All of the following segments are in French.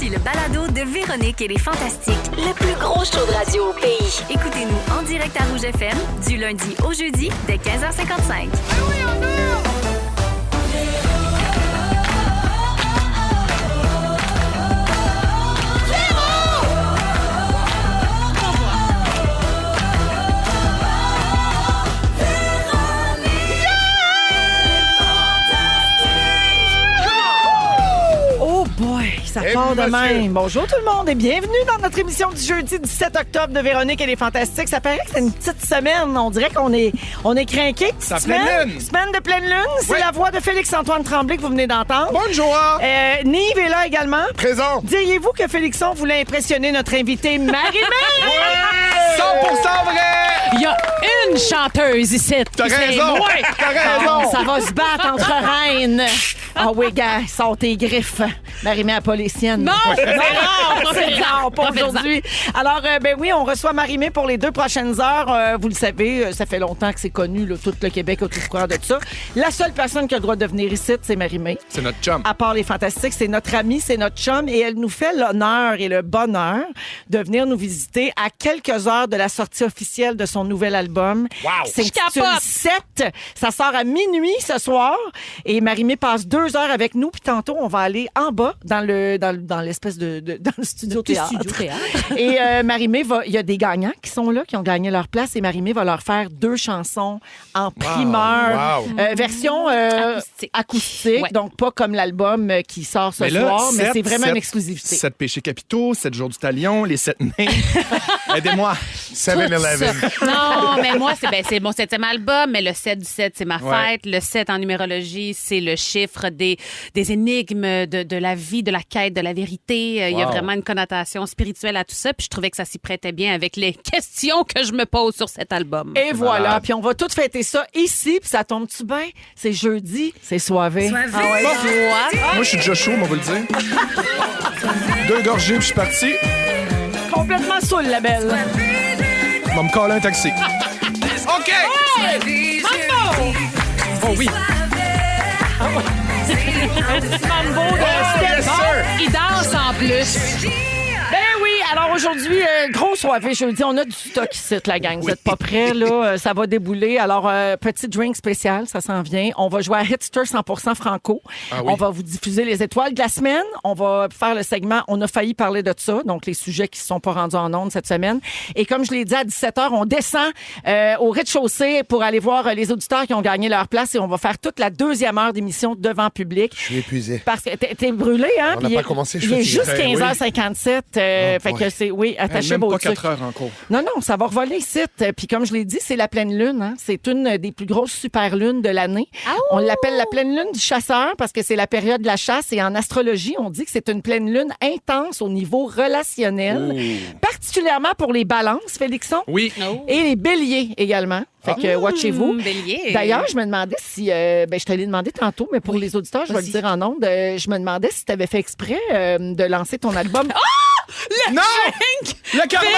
Voici le balado de Véronique et les Fantastiques. Le plus gros show de radio au pays. Écoutez-nous en direct à Rouge FM du lundi au jeudi dès 15h55. Ça part de même. Bonjour tout le monde et bienvenue dans notre émission du jeudi 17 octobre de Véronique et les Fantastiques. Ça paraît que c'est une petite semaine. On dirait qu'on est crinqué. C'est la pleine lune. Semaine de pleine lune. C'est la voix de Félix-Antoine Tremblay que vous venez d'entendre. Bonjour. Nive est là également. Présent. Diriez-vous que Félixon voulait impressionner notre invité Marie-Mé? 100% vrai. Il y a une chanteuse ici. T'as raison. T'as raison. Ça va se battre entre reines. Ah oui, gars, sors tes griffes. Marie-Mé à pas les siennes. Non, c'est rare, pas aujourd'hui. Alors, ben oui, on reçoit Marie-Mé pour les 2 prochaines heures. Vous le savez, ça fait longtemps que c'est connu, là, tout le Québec a tout le courant de ça. La seule personne qui a le droit de venir ici, c'est Marie-Mé. C'est notre chum. À part les Fantastiques, c'est notre amie, c'est notre chum. Et elle nous fait l'honneur et le bonheur de venir nous visiter à quelques heures de la sortie officielle de son nouvel album. Wow! C'est intitulé 7. Ça sort à minuit ce soir. Et Marie-Mé passe 2 heures avec nous. Puis tantôt, on va aller en bas dans l'espèce dans le studio théâtre. Et Marie-Mé il y a des gagnants qui sont là, qui ont gagné leur place. Et Marie-Mé va leur faire 2 chansons en primeur. Wow. Version acoustique. Ouais. Donc, pas comme l'album qui sort ce soir, mais c'est vraiment une exclusivité. 7 péchés capitaux, 7 jours du talion, les 7 nains. Aidez-moi. 7-Eleven. Non, mais moi, c'est mon 7e album, mais le 7 du 7, c'est ma fête. Ouais. Le 7 en numérologie, c'est le chiffre des énigmes de la vie, de la quête, de la vérité. Il y a vraiment une connotation spirituelle à tout ça. Puis je trouvais que ça s'y prêtait bien avec les questions que je me pose sur cet album. Et voilà. malade. Puis on va tout fêter ça ici. Puis ça tombe-tu bien? C'est jeudi. C'est soivé. Soivé. Ah ouais, Moi, je suis déjà chaud, on va le dire. 2 gorgées, puis je suis parti. complètement saoul, la belle. On va me coller un taxi. OK! Oh oui! Un petit mambo de yes, sir. Il danse en plus. Ben oui, alors aujourd'hui, gros soirée jeudi. On a du stock ici, la gang. Vous n'êtes pas prêts, là? Ça va débouler. Alors, petit drink spécial, ça s'en vient. On va jouer à Hitster 100% franco. Ah oui. On va vous diffuser les étoiles de la semaine. On va faire le segment On a failli parler de ça, donc les sujets qui ne sont pas rendus en ondes cette semaine. Et comme je l'ai dit, à 17h, on descend au rez-de-chaussée pour aller voir les auditeurs qui ont gagné leur place et on va faire toute la 2e heure d'émission devant public. Je suis épuisé. Parce que t'es brûlé, hein? On n'a Puis pas commencé, je il est suis juste fatigué. 15h57. Fait que c'est, oui, attachez Même vos pas trucs. 4 heures en cours. Non, ça va revoler ici. Puis comme je l'ai dit, c'est la pleine lune. Hein? C'est une des plus grosses super lunes de l'année. On l'appelle la pleine lune du chasseur parce que c'est la période de la chasse. Et en astrologie, on dit que c'est une pleine lune intense au niveau relationnel, particulièrement pour les balances, Félixon, Oui. et les béliers également. Fait que watchez-vous. Bélier. D'ailleurs, je me demandais si... je te l'ai demandé tantôt, mais pour les auditeurs, je vais le dire en ondes. Je me demandais si tu avais fait exprès de lancer ton album. Non! Le karma!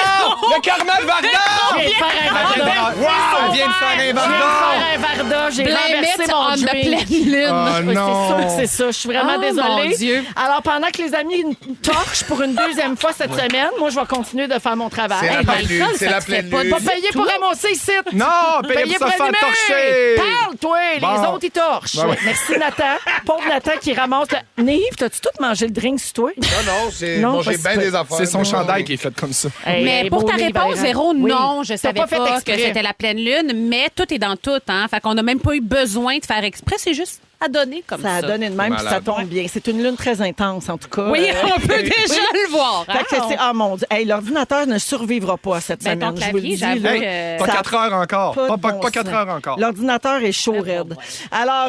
Le karma, le Varda! Je viens de faire un Varda. Wow! Elle vient de faire un Je viens de Varda! faire un Varda. J'ai Blame renversé it mon on the drink. pleine lune. Oh Oui, non! c'est sûr que c'est ça. Je suis vraiment Oh, désolée. mon Dieu. Alors, pendant que les amis torchent pour une 2e fois cette semaine, moi, je vais continuer de faire mon travail. C'est la Hey, pleine lune. ça, C'est ça la te fait pleine pas de lune. pas payé pour ramasser ici. Non! Payez pour se faire animer. torcher! Parle, toi! Les Bon. autres, ils torchent. Ouais. Merci, Nathan. Pauvre Nathan qui ramasse le... Nive, t'as-tu tout mangé le drink sur toi? Non, c'est Non, manger pas bien si des affaires. C'est son Non. chandail qui est fait comme ça. Mais pour ta réponse, Véro, non, je savais pas fait pas exprès. que c'était la pleine lune, mais tout est dans tout, hein. Fait qu'on n'a même pas eu besoin de faire exprès, c'est juste à donner comme ça. Ça a donné de même, puis ça Malade. tombe bien. C'est une lune très intense, en tout cas. Oui, on peut déjà le voir. Fait que c'est... Ah, mon Dieu. Hey, l'ordinateur ne survivra pas cette Ben, ton semaine, je vous le clavier, dis. j'avoue là. que- Pas Ça- 4 heures encore. Pas de Pas bon 4 sens. heures encore. L'ordinateur est chaud raide. Alors,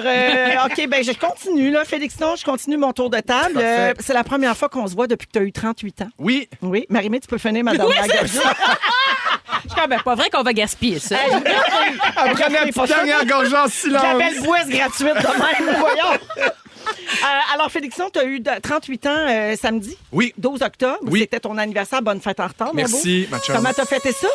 OK, ben je continue, là. Félix, non, je continue mon tour de table. Parfait. C'est la première fois qu'on se voit depuis que tu as eu 38 ans. Oui. Oui. Marie-Mé, tu peux finir ma dernière gorgée. Je suis comme, ben, pas vrai qu'on va gaspiller ça. Hey, Elle prenait une petite dernière gorgée en silence. la belle boisse gratuite de même, voyons. Alors, Félixon, tu as eu 38 ans samedi, Oui. 12 octobre. Oui. C'était ton anniversaire. Bonne fête en retard, mon beau. Merci, ma chum. Comment t'as fêté ça?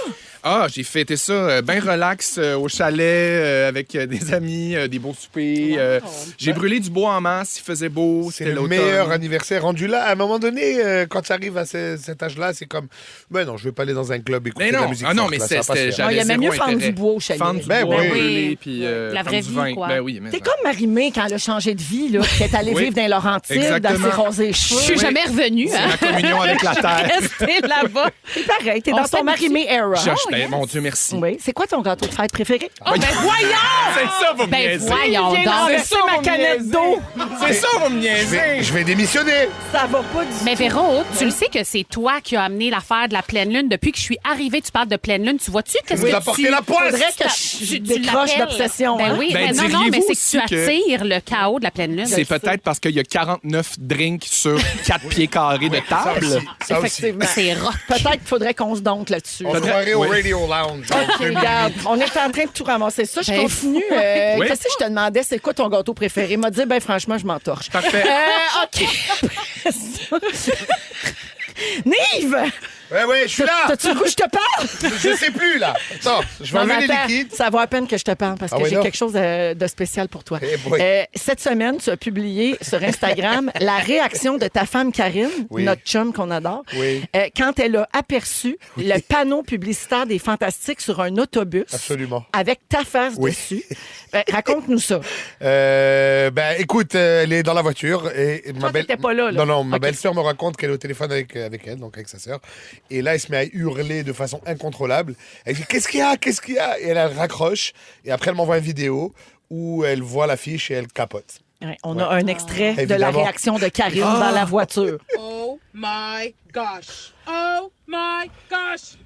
Ah, j'ai fêté ça bien relax au chalet avec des amis, des beaux soupers. J'ai brûlé du bois en masse, il faisait beau, C'est c'était le l'automne. meilleur anniversaire rendu là. À un moment donné, quand tu arrives à cet âge-là, c'est comme, ben non, je vais pas aller dans un club écouter Mais de la non, musique ah non, forte, mais là, ça va pas se c'était... faire. il y a même zéro mieux fendre intérêt. du bois au chalet. Fendre du Ben bois, oui. brûler, puis La prendre vraie du vie, vin. quoi. Ben oui, mais T'es comme Marie-Mé quand elle a changé de vie, là, qui est allée Oui. vivre dans les Laurentides, dans Exactement. ses rosés cheveux. Je suis jamais revenue. c'est Hein? ma communion avec la terre. Rester là-bas. C'est pareil, t'es On dans ton s'habitue. Marie-Mé era. Ben, mon Dieu, merci. Oui. C'est quoi ton gâteau de fête préféré? Oh, ben voyons! C'est ça, vous me Ben niaisez. voyons Viens donc. renverser ma canette d'eau. C'est ça, vous me niaisez. Je vais démissionner. Ça va pas du Mais Véro, tu le sais que c'est toi qui as amené l'affaire de la pleine lune. Depuis que je suis arrivée, tu parles de pleine lune. Tu vois-tu qu'est-ce Vous que apportez tu... la poisse. faudrait que je Tu décroche l'appelles. d'obsession. Ben hein? oui, Ben, mais non, mais diriez-vous c'est que tu aussi que- attires le chaos de la pleine lune. C'est peut-être parce qu'il y a 49 drinks sur 4 pieds carrés de Ça table. aussi. Ça aussi. Effectivement. C'est rock. Peut-être qu'il faudrait qu'on se donque là-dessus. On se croirait au Oui. Radio Lounge. OK, regarde, on est en train de tout ramasser ça. Je Ben, continue. Oui. Qu'est-ce que je te demandais? C'est quoi ton gâteau préféré? Il m'a dit, ben franchement, je m'entorche. Parfait. OK. Nive! Ouais, je suis là. T'as-tu le goût que je te parle? Je sais plus, là. Attends, je vais Non, mais enlever les attends, liquides. ça vaut à peine que je te parle parce Ah que oui, j'ai non. quelque chose de spécial pour toi. Eh boy. Cette semaine, tu as publié sur Instagram la réaction de ta femme Karine, Oui. notre chum qu'on adore, Oui. quand elle a aperçu le panneau publicitaire des Fantastiques sur un autobus Absolument. avec ta face Oui. dessus. Raconte-nous ça. Ben, écoute, elle est dans la voiture et Toi, t'étais pas là, là. Non, ma Ok. belle-sœur me raconte qu'elle est au téléphone avec elle, donc avec sa sœur. Et là, elle se met à hurler de façon incontrôlable. Elle dit, qu'est-ce qu'il y a? Et elle raccroche. Et après, elle m'envoie une vidéo où elle voit l'affiche et elle capote. Ouais, on a un extrait de la Évidemment. réaction de Karine dans la voiture. Oh my gosh. Oh my gosh.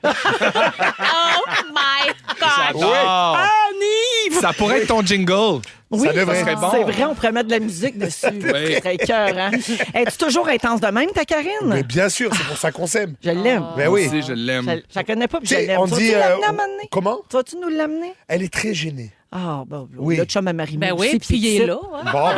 Oh my God! J'adore. Ah, Nive! Ça pourrait être ton jingle. Oui, Ça devrait. serait bon. c'est vrai, on pourrait mettre de la musique dessus. Oui. Ce serait écœurant. Es-tu toujours intense de même, ta Karine? Mais bien sûr, c'est pour ça qu'on s'aime. Je l'aime. Ben oui. Moi aussi, je l'aime. Je la connais pas, puis je Tu sais, l'aime. on Tu vas-tu dit, l'amener à un moment donné? comment? Tu vas-tu nous l'amener? Elle est très gênée. Ah, bon, Oui. le chum à Marie Ben oui, puis il est là. hein. Bon,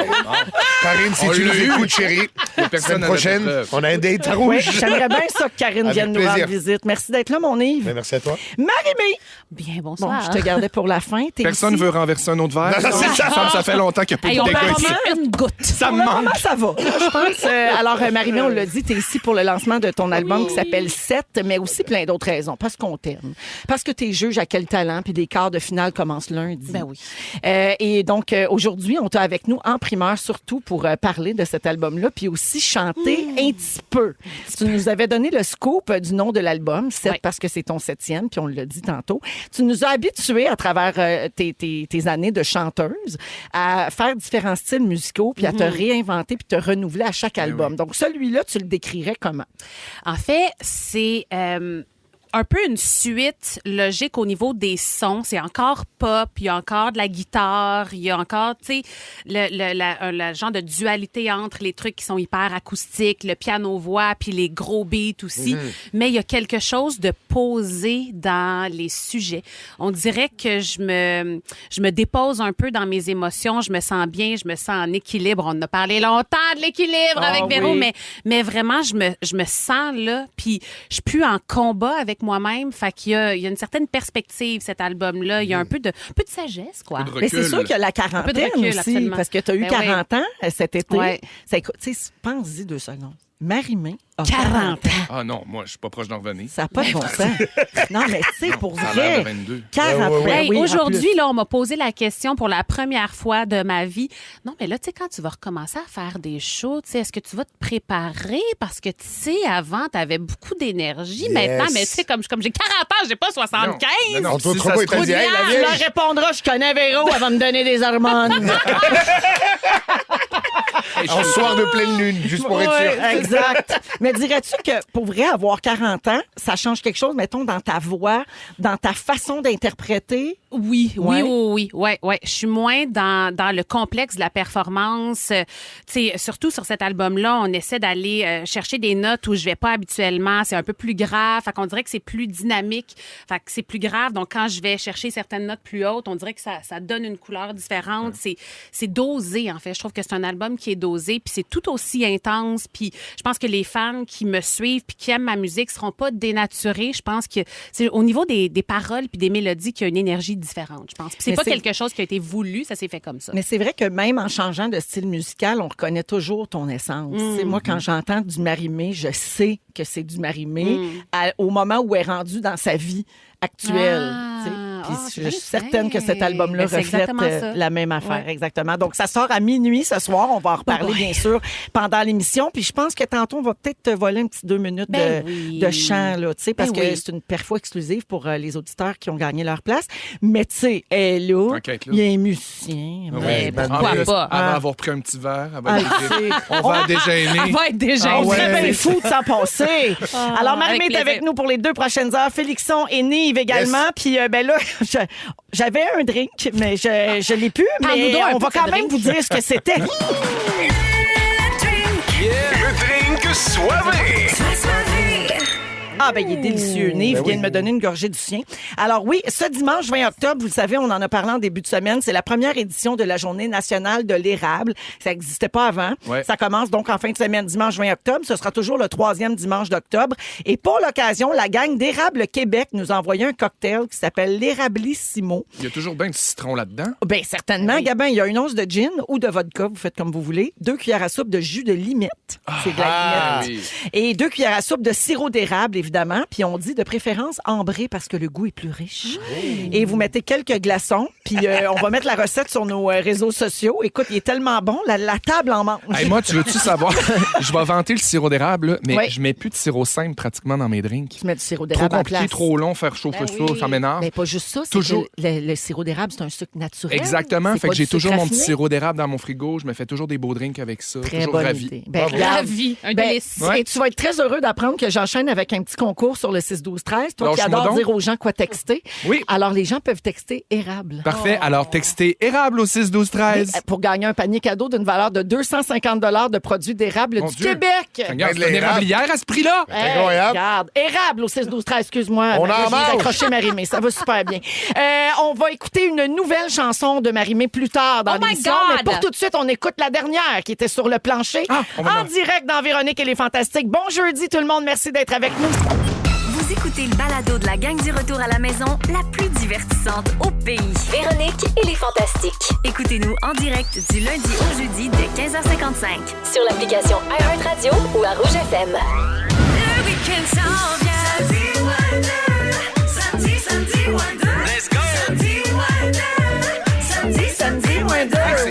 Karine, si On tu l'a nous eu. écoutes, chérie, la personne semaine n'a prochaine, de preuve. on a un date à Oui, rouge. j'aimerais bien ça que Karine Avec vienne nous plaisir. rendre visite. Merci d'être là, mon Yves. Ben, merci à toi. Marie-Mé! Bien, Bon, bonsoir. je te gardais pour la fin. T'es Personne ne ici. veut renverser un autre verre. Non, c'est ça. Ça fait longtemps qu'il n'y a Hey, pas on eu de peut dégâts ici. prendre une goutte. Ça me Pour le moment, manque. ça va, je pense. Alors, Marie-Mé, on l'a dit, tu es ici pour le lancement de ton album qui s'appelle 7, mais aussi plein d'autres raisons. Parce qu'on t'aime. Parce que tu es juge à Quel Talent, puis des quarts de finale commencent lundi. Ben oui. Et donc, aujourd'hui, on t'a avec nous en primeur, surtout pour parler de cet album-là, puis aussi chanter un petit peu. Tu nous avais donné le scoop du nom de l'album, 7, Oui. parce que c'est ton 7e, puis on l'a dit tantôt. Tu nous as habitués à travers tes années de chanteuse à faire différents styles musicaux, puis à te réinventer, puis te renouveler à chaque album. Donc, celui-là, tu le décrirais comment? En fait, c'est un peu une suite logique au niveau des sons. C'est encore pop, il y a encore de la guitare, il y a encore, tu sais, le genre de dualité entre les trucs qui sont hyper acoustiques, le piano-voix, puis les gros beats aussi. Mais il y a quelque chose de posé dans les sujets. On dirait que je me dépose un peu dans mes émotions, je me sens bien, je me sens en équilibre. On en a parlé longtemps de l'équilibre Ah avec Véro, oui. mais vraiment, je me sens là, puis je suis plus en combat avec moi-même. Fait qu'il y a une certaine perspective, cet album-là. Il y a un peu de sagesse, quoi. Un peu de Mais c'est recul. sûr qu'il y a la peu de quarantaine recul, aussi, absolument. parce que tu as eu Ben 40 ans cet été. Ouais. Tu sais, pense-y 2 secondes. Marie-Mé a 40 ans. Ah non, moi, je suis pas proche d'en revenir. Ça n'a pas de bon sens. Non, mais tu sais, pour Ça a l'air vrai, de 22. 40 Ouais, ouais, Hey, oui, en aujourd'hui, plus. là, on m'a posé la question pour la première fois de ma vie. Non, mais là, tu sais, quand tu vas recommencer à faire des shows, tu sais, est-ce que tu vas te préparer? Parce que, tu sais, avant, tu avais beaucoup d'énergie. Yes. Maintenant, mais tu sais, comme j'ai 40 ans, j'ai pas 75. Non, non, Entre si autres, ça il se t'a trouve- dit, hey, la Tu vieille. leur répondras, je connais Véro, elle va me donner des hormones. En soir de pleine lune, juste pour être Ouais, sûr. exact. Mais dirais-tu que pour vrai, avoir 40 ans, ça change quelque chose, mettons, dans ta voix, dans ta façon d'interpréter? Oui, Ouais. oui. Je suis moins dans le complexe de la performance. Tu sais, surtout sur cet album-là, on essaie d'aller chercher des notes où je vais pas habituellement. C'est un peu plus grave. Fait qu'on dirait que c'est plus dynamique. Fait que c'est plus grave. Donc, quand je vais chercher certaines notes plus hautes, on dirait que ça donne une couleur différente. C'est dosé, en fait. Je trouve que c'est un album qui est dosé, puis c'est tout aussi intense. Puis je pense que les fans qui me suivent puis qui aiment ma musique seront pas dénaturés. Je pense que c'est au niveau des paroles puis des mélodies qu'il y a une énergie différente, je pense. Puis c'est Mais pas c'est- quelque chose qui a été voulu, ça s'est fait comme ça. Mais c'est vrai que même en changeant de style musical, on reconnaît toujours ton essence. Tu sais, moi, quand j'entends du Marie-Mé, je sais que c'est du Marie-Mé au moment où elle est rendue dans sa vie actuelle. Tu sais. Puis c'est je suis bien certaine que cet fin. album-là Ben, c'est reflète exactement ça. la même affaire. Ouais. Exactement. Donc, ça sort à minuit ce soir. On va en reparler, ouais. bien sûr, pendant l'émission. Puis je pense que tantôt, on va peut-être te voler un petit 2 minutes Ben de, oui. de chant, là, tu sais, parce Ben que oui. c'est une perfo exclusive pour les auditeurs qui ont gagné leur place. Mais tu sais, elle est là, T'inquiète, là. il y a un musicien. Mais ben, pourquoi En plus, pas? Elle va Ah. avoir pris un petit verre. Elle Ah, va être- je sais. On va déjeuner. Elle va être déjà. On ouais. serait bien fou de s'en passer. Alors, Marie-Mé avec est avec plaisir. nous pour les 2 prochaines heures. Félixon et Nive également. Puis, ben là, j'avais un drink, mais je l'ai plus. Parle-nous Mais donc un on peu va de quand ce même drink. vous dire ce que c'était. Le drink soivé. Ah, ben, il est délicieux. Nive vient de me donner une gorgée du sien. Alors oui, ce dimanche 20 octobre, vous le savez, on en a parlé en début de semaine, c'est la première édition de la Journée nationale de l'érable. Ça n'existait pas avant. Ouais. Ça commence donc en fin de semaine, dimanche 20 octobre. Ce sera toujours le 3e dimanche d'octobre. Et pour l'occasion, la gang d'Érable Québec nous a envoyé un cocktail qui s'appelle l'Érablissimo. Il y a toujours bien du citron là-dedans. Bien, certainement, Gabin, il y a une once de gin ou de vodka, vous faites comme vous voulez, 2 cuillères à soupe de jus de limette. C'est de la limette. oui. Et 2 cuillères à soupe de sirop d'érable, évidemment. Puis on dit de préférence ambré parce que le goût est plus riche. Et vous mettez quelques glaçons. Puis on va mettre la recette sur nos réseaux sociaux. Écoute, il est tellement bon, la table en mange. Hey, moi, tu veux-tu savoir? Je vais vanter le sirop d'érable, là, mais Ouais. je mets plus de sirop simple pratiquement dans mes drinks. Tu mets du sirop Trop d'érable à la compliqué, place. trop long, faire chauffer ça m'énerve. Mais pas juste ça, c'est Toujours. que le sirop d'érable, c'est un sucre naturel. Exactement. C'est Fait pas que j'ai du sucre toujours mon petit raffiné. sirop d'érable dans mon frigo. Je me fais toujours des beaux drinks avec ça. Très toujours bonne ravi. idée. Ben, Bravo. regarde. Ravi, un Ben, délice. Ouais. Et tu vas être très heureux d'apprendre que j'enchaîne avec un petit concours sur le 6-12-13. Toi qui Lâche-moi adores donc. dire aux gens quoi texter. Oui. Alors, les gens peuvent texter érable. Parfait. Alors, textez érable au 6 12 13. Pour gagner un panier cadeau d'une valeur de 250 de produits d'érable Mon du Dieu. Québec. Regarde, de c'est une l'érable. érablière à ce prix-là. Hey, incroyable. regarde, érable au 6-12-13, excuse-moi. On Ben, en là, je viens mange. d'accrocher Marie-Mé, ça va super bien. On va écouter une nouvelle chanson de Marie-Mé plus tard dans Oh my l'émission. God! Mais pour tout de suite, on écoute la dernière qui était sur le plancher. on va en voir. direct dans Véronique et les Fantastiques. Bon jeudi tout le monde, merci d'être avec nous. Vous écoutez le balado de la gang du retour à la maison, la plus divertissante au pays. Véronique et les Fantastiques. Écoutez-nous en direct du lundi au jeudi dès 15h55. Sur l'application iHeartRadio ou à Rouge FM. Le week-end s'en vient. Let's go.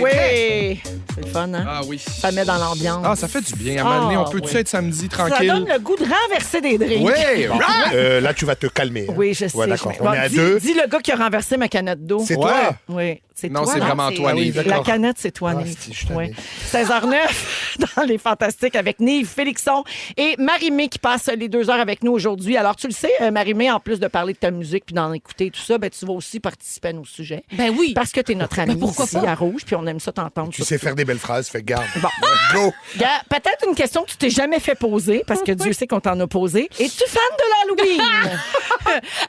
Oui, c'est le fun, hein? Ah oui. Ça met dans l'ambiance. Ah, ça fait du bien. À un moment donné, on peut-tu oui. être samedi Ça tranquille? donne le goût de renverser des drinks. Oui, right. Là, tu vas te calmer. hein. Oui, je sais. Ouais, d'accord. je- On est à dis, 2. dis le gars qui a renversé ma canette d'eau. C'est Ouais. toi. Oui, c'est Non, toi. c'est là? vraiment toi, Ah oui, Nive. d'accord. La canette, c'est toi, Ah, Nive. c'est- je suis tanné. Oui. 16h09 dans Les Fantastiques avec Nive, Félixon et Marie-Mé qui passe les 2 heures avec nous aujourd'hui. Alors, tu le sais, Marie-Mé, en plus de parler de ta musique puis d'en écouter tout ça, ben, tu vas aussi participer à nos sujets. Ben oui. Parce que tu es notre amie pourquoi ici pas? à Rouge, puis on aime ça t'entendre. Tu sais faire des belles phrases, fais garde. Bon. Go. Gars, peut-être une question que tu t'es jamais fait poser, parce que Dieu sait qu'on t'en a posé. Es-tu fan de l'Halloween?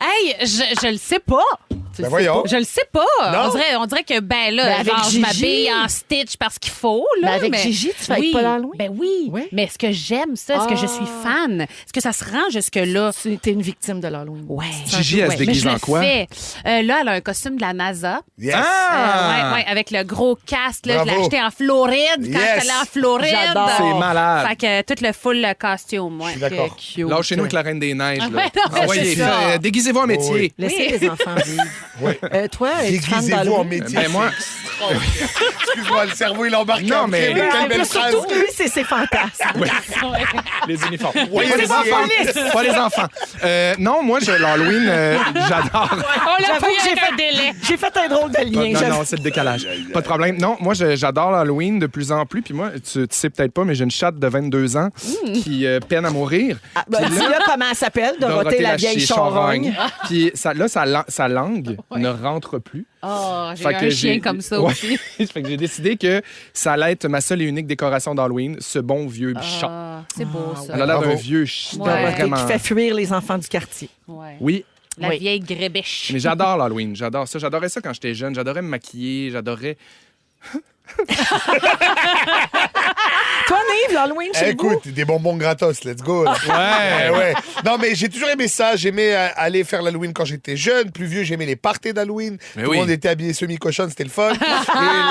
Hey, je le sais pas. Tu Ben le sais voyons. pas. Je le sais pas. Non. On dirait que, ben là, Ben avec genre, je Gigi. m'habille en Stitch parce qu'il faut, là. Ben avec Gigi, tu fais avec oui. Paul Halloween? Ben oui. Oui. Mais est-ce que j'aime ça? Est-ce que je suis fan? Est-ce que ça se rend jusque-là? Tu es une victime de l'Halloween. Ouais. Gigi, elle se Mais déguise je en le quoi? fais. Là, elle a un costume de la NASA. Yes. Ah! Ouais, avec le gros casque. Là, je l'ai Bravo. acheté en Floride quand Yes. j'allais en Floride. J'adore. C'est malade. Fait que tout le full costume, ouais. Je suis d'accord. Cute. Lâchez-nous avec la Reine des Neiges. Ah, là. ouais, non, mais Envoyez, c'est ça. déguisez-vous en métier. Laissez Oui. les enfants vivre. Toi, es-tu fan Déguisez-vous en d'Halloween? métier. Ben, moi, Excuse-moi, le cerveau, il embarque. Non, après, mais- quelle En belle plus, phrase. surtout, lui, c'est ses fantasmes. les uniformes. Oui, pas les c'est enfants. Pas les enfants. Non, moi, l'Halloween, j'adore. On l'a J'avoue pas eu que j'ai avec fait un délai. J'ai fait un drôle de lien. Non, j'avoue. non, c'est le décalage. Pas de problème. Non, moi, j'adore l'Halloween de plus en plus. Puis moi, tu sais peut-être pas, mais j'ai une chatte de 22 ans qui peine à mourir. Ah, ben, dis-là comment elle s'appelle, Dorothée la vieille charogne. Puis sa langue ne rentre plus. Oh, j'ai Fait eu que un chien comme ça Ouais. aussi. Fait que j'ai décidé que ça allait être ma seule et unique décoration d'Halloween, ce bon vieux chat. Ah, c'est beau, ça. On a l'air d'un Bravo. vieux chat. Ouais. Dorothée Vraiment. qui fait fuir les enfants du quartier. Ouais. Oui, La Oui. vieille grébèche. mais j'adore l'Halloween. J'adore ça. J'adorais ça quand j'étais jeune. J'adorais me maquiller. J'adorais. Toi, Nive, l'Halloween chez vous? Écoute, des bonbons gratos, let's go. là. Ouais. Non, mais j'ai toujours aimé ça. J'aimais aller faire l'Halloween quand j'étais jeune. Plus vieux, j'aimais les parties d'Halloween. Mais Tout oui. le monde était habillé semi-cochonne, c'était le fun. Et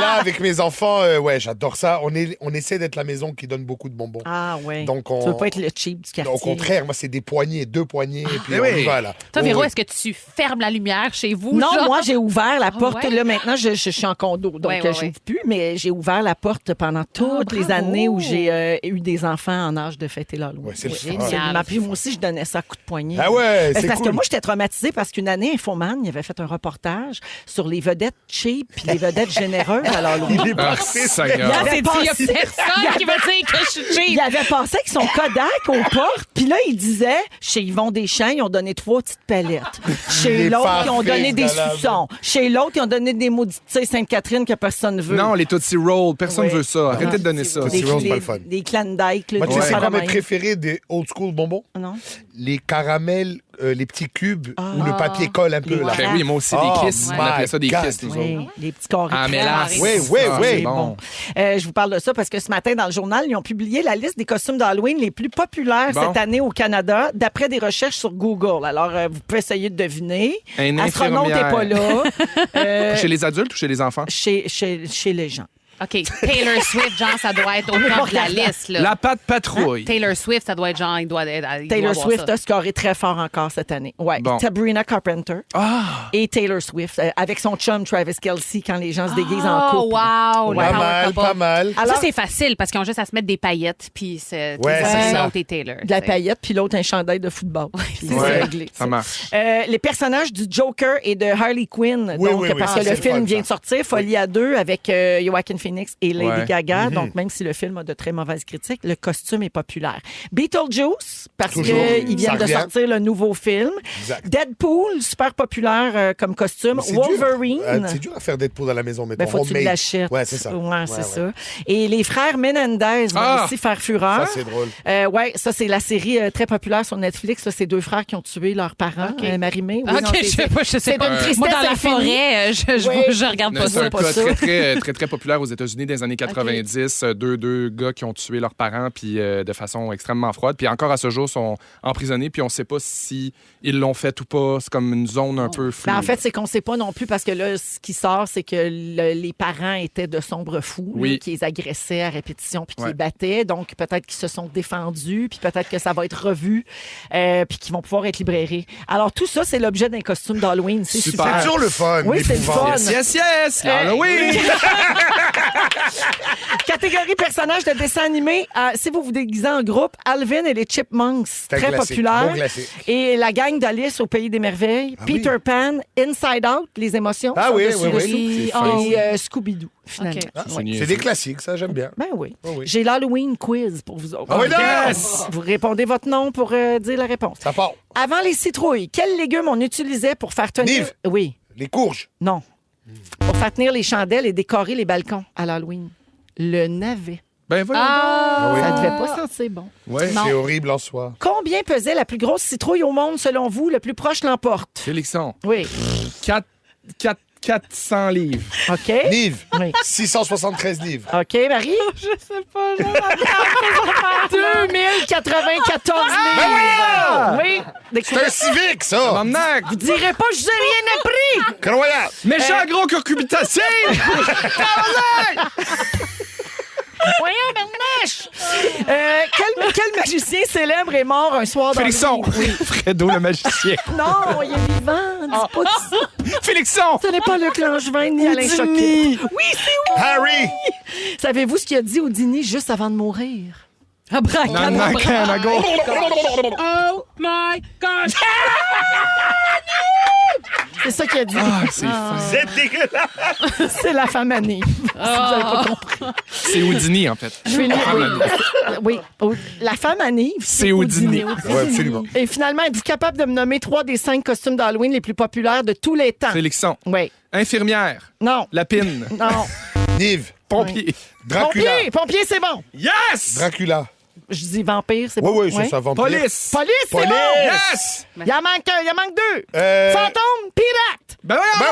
là, avec mes enfants, ouais, j'adore ça. On essaie d'être la maison qui donne beaucoup de bonbons. Ah, oui. Donc, Tu veux pas être le cheap du quartier. Au contraire, moi, c'est des poignées, 2 poignées, et puis mais on y oui. va, là. Toi, Oh, Véro, oui. est-ce que tu fermes la lumière chez vous? Non, genre? moi, j'ai ouvert la porte. ouais? Là, maintenant, je suis en condo, donc Ouais, je ouais, n'ouvre ouais. plus, mais j'ai ouvert la porte pendant toutes les bravo. années où j'ai eu des enfants en âge de fêter l'Halloween. Ouais, c'est le fun. Absolument. Puis moi aussi, je donnais ça à coup de poignet. Ah ouais, Ben, c'est parce cool. que moi, j'étais traumatisée parce qu'une année, Infoman, il avait fait un reportage sur les vedettes cheap puis les vedettes généreuses à l'Halloween. Il est Ah, parti, Seigneur. Il avait Il y a passé- personne qui va dire que je suis Il cheap. avait passé avec son Kodak aux portes, puis là, il disait, chez Yvon Deschamps, ils ont donné 3 petites palettes. Chez est l'autre, ils ont parfait, donné ce des gars-là. suçons. Chez l'autre, ils ont donné des maudites Sainte-Catherine que personne ne veut. Non, les Tootsie Rolls. Personne Oui. veut ça. Arrêtez de donner ça. Tootsie Rolls, c'est pas le fun. Des Klondike. là, Moi, des tu sais, c'est affaires quoi de mes même. préférés des old school bonbons? Non? Les caramels, les petits cubes où le papier colle un peu, Les là. Ben oui, moi aussi, Oh des kisses. my On appelait ça des God. kisses, nous autres. Oui, les petits carrés. Ah, de mélasse. crème. Oui, Ah, oui, c'est oui. bon. Je vous parle de ça parce que ce matin, dans le journal, ils ont publié la liste des costumes d'Halloween les plus populaires Bon. cette année au Canada, d'après des recherches sur Google. Alors, vous pouvez essayer de deviner. Un Astronaute n'est pas là. Chez les adultes ou chez les enfants? Chez les gens. OK, Taylor Swift, genre, ça doit être au top de la liste. Là. La patte patrouille. Taylor Swift, ça doit être genre, il doit Taylor avoir Swift ça. a scoré très fort encore cette année. Ouais. Bon. Sabrina Carpenter et Taylor Swift avec son chum Travis Kelce quand les gens se déguisent en Oh, couple. wow! le Pas power mal, couple. pas mal. Alors- Ça, c'est facile parce qu'ils ont juste à se mettre des paillettes, puis c'est Ouais, c'est ça. l'autre et Taylor. De la tu sais. paillette, puis l'autre un chandail de football. Puis c'est Ouais, réglé. ça marche. Les personnages du Joker et de Harley Quinn. Oui, donc, oui, oui. parce Ah, que le c'est film le fun, vient ça. de sortir, Folie à 2, avec Joaquin Phoenix et Lady Ouais. Gaga. Mhm. Donc, même si le film a de très mauvaises critiques, le costume est populaire. Beetlejuice, parce Toujours. qu'ils viennent Ça de revient. sortir le nouveau film. Exact. Deadpool, super populaire comme costume. Mais c'est dur. Wolverine. C'est dur à faire Deadpool à la maison, mais Ben, faut que tu homemade. l'achètes. Ouais, c'est ça. Ouais, c'est ça. Et les frères Menendez vont Ah! aussi faire fureur. Ça, c'est drôle. Ouais, ça, c'est la série très populaire sur Netflix. Ça, c'est 2 frères qui ont tué leurs parents, OK. Marie-Mé. Oui, OK, non, je sais pas, je sais c'est pas. d'une tristesse Moi, dans la infinie. forêt, Oui. je regarde pas C'est ça. un pas cas ça. très populaire aux États-Unis des années 90. Deux gars qui ont tué leurs parents puis de façon extrêmement froide. Puis encore à ce jour, sont emprisonnés. Puis on ne sait pas si ils l'ont fait ou pas. C'est comme une zone un peu floue. Ben, en fait, c'est qu'on ne sait pas non plus parce que là, ce qui sort, c'est que les parents étaient de sombres fous Oui. là, qui les agressaient à répétition puis qui Ouais. les battaient. Donc, peut-être qu'ils se sont défendus puis peut-être que ça va être revu puis qu'ils vont pouvoir être libérés. Alors, tout ça, c'est l'objet d'un costume d'Halloween. C'est Super. super. C'est toujours le fun. Oui, c'est le l'épouvante. fun. Yes! Halloween! Catégorie personnage de dessin animé. Si vous vous déguisez en groupe, Alvin et les Chipmunks, un très classique, populaire. bon classique. Et la gang d'Alice au Pays des Merveilles. Peter oui. Pan, Inside Out, les émotions. Ah sont oui, dessus, oui, oui. dessous. C'est fin. Et Scooby-Doo, finalement. OK. Ah, Ouais. c'est des classiques, ça, j'aime bien. Ben oui. Oh oui. J'ai l'Halloween quiz pour vous autres. Ah oui, Yes! Vous répondez votre nom pour dire la réponse. Ça part. Avant les citrouilles, quels légumes on utilisait pour faire tenir... Nive. Oui. Les courges. Non. Pour faire tenir les chandelles et décorer les balcons à l'Halloween. Le navet. Ben voyons Ah! Ça devait pas sentir bon. donc. Ouais. C'est horrible en soi. Combien pesait la plus grosse citrouille au monde, selon vous? Le plus proche l'emporte. Félixon, Oui. 400 livres. OK. Nive. Oui. 673 livres. OK, Marie? Je sais pas. 2094 livres. Oui. C'est un civique, ça. Tabarnak! Vous direz pas, je vous ai rien appris. Incroyable. Méchant gros curcubitation! Voyons, Bernache. Quel magicien célèbre est mort un soir dans Félixon! le... Oui. Fredo le magicien. Non, il est vivant. Dis pas ça. Félixon! Ce n'est pas Luc Langevin ni Alain Choquet. Oui, c'est Harry! Savez-vous ce qu'il a dit au dîner juste avant de mourir? Nanakanago. Oh my gosh! C'est ça qu'il a dit. Ah, c'est fin. Vous êtes dégueulasse! C'est la femme à Nive. Vous avez pas compris. C'est Houdini, en fait. Je vais oui. La femme à Nive, C'est Houdini. Ouais, absolument. Et finalement, êtes-vous capable de me nommer 3 des 5 costumes d'Halloween les plus populaires de tous les temps? Félixon. Oui. Infirmière. Non. Lapine. Non. Nive, Pompier. Dracula. Pompier, c'est bon. Yes! Dracula. Je dis vampire, c'est Oui, bon. oui, c'est ça, vampire. Police. Police, c'est Police. bon. Yes! Il en manque 2. Euh, Fantôme, pirate. Ben ouais! Ben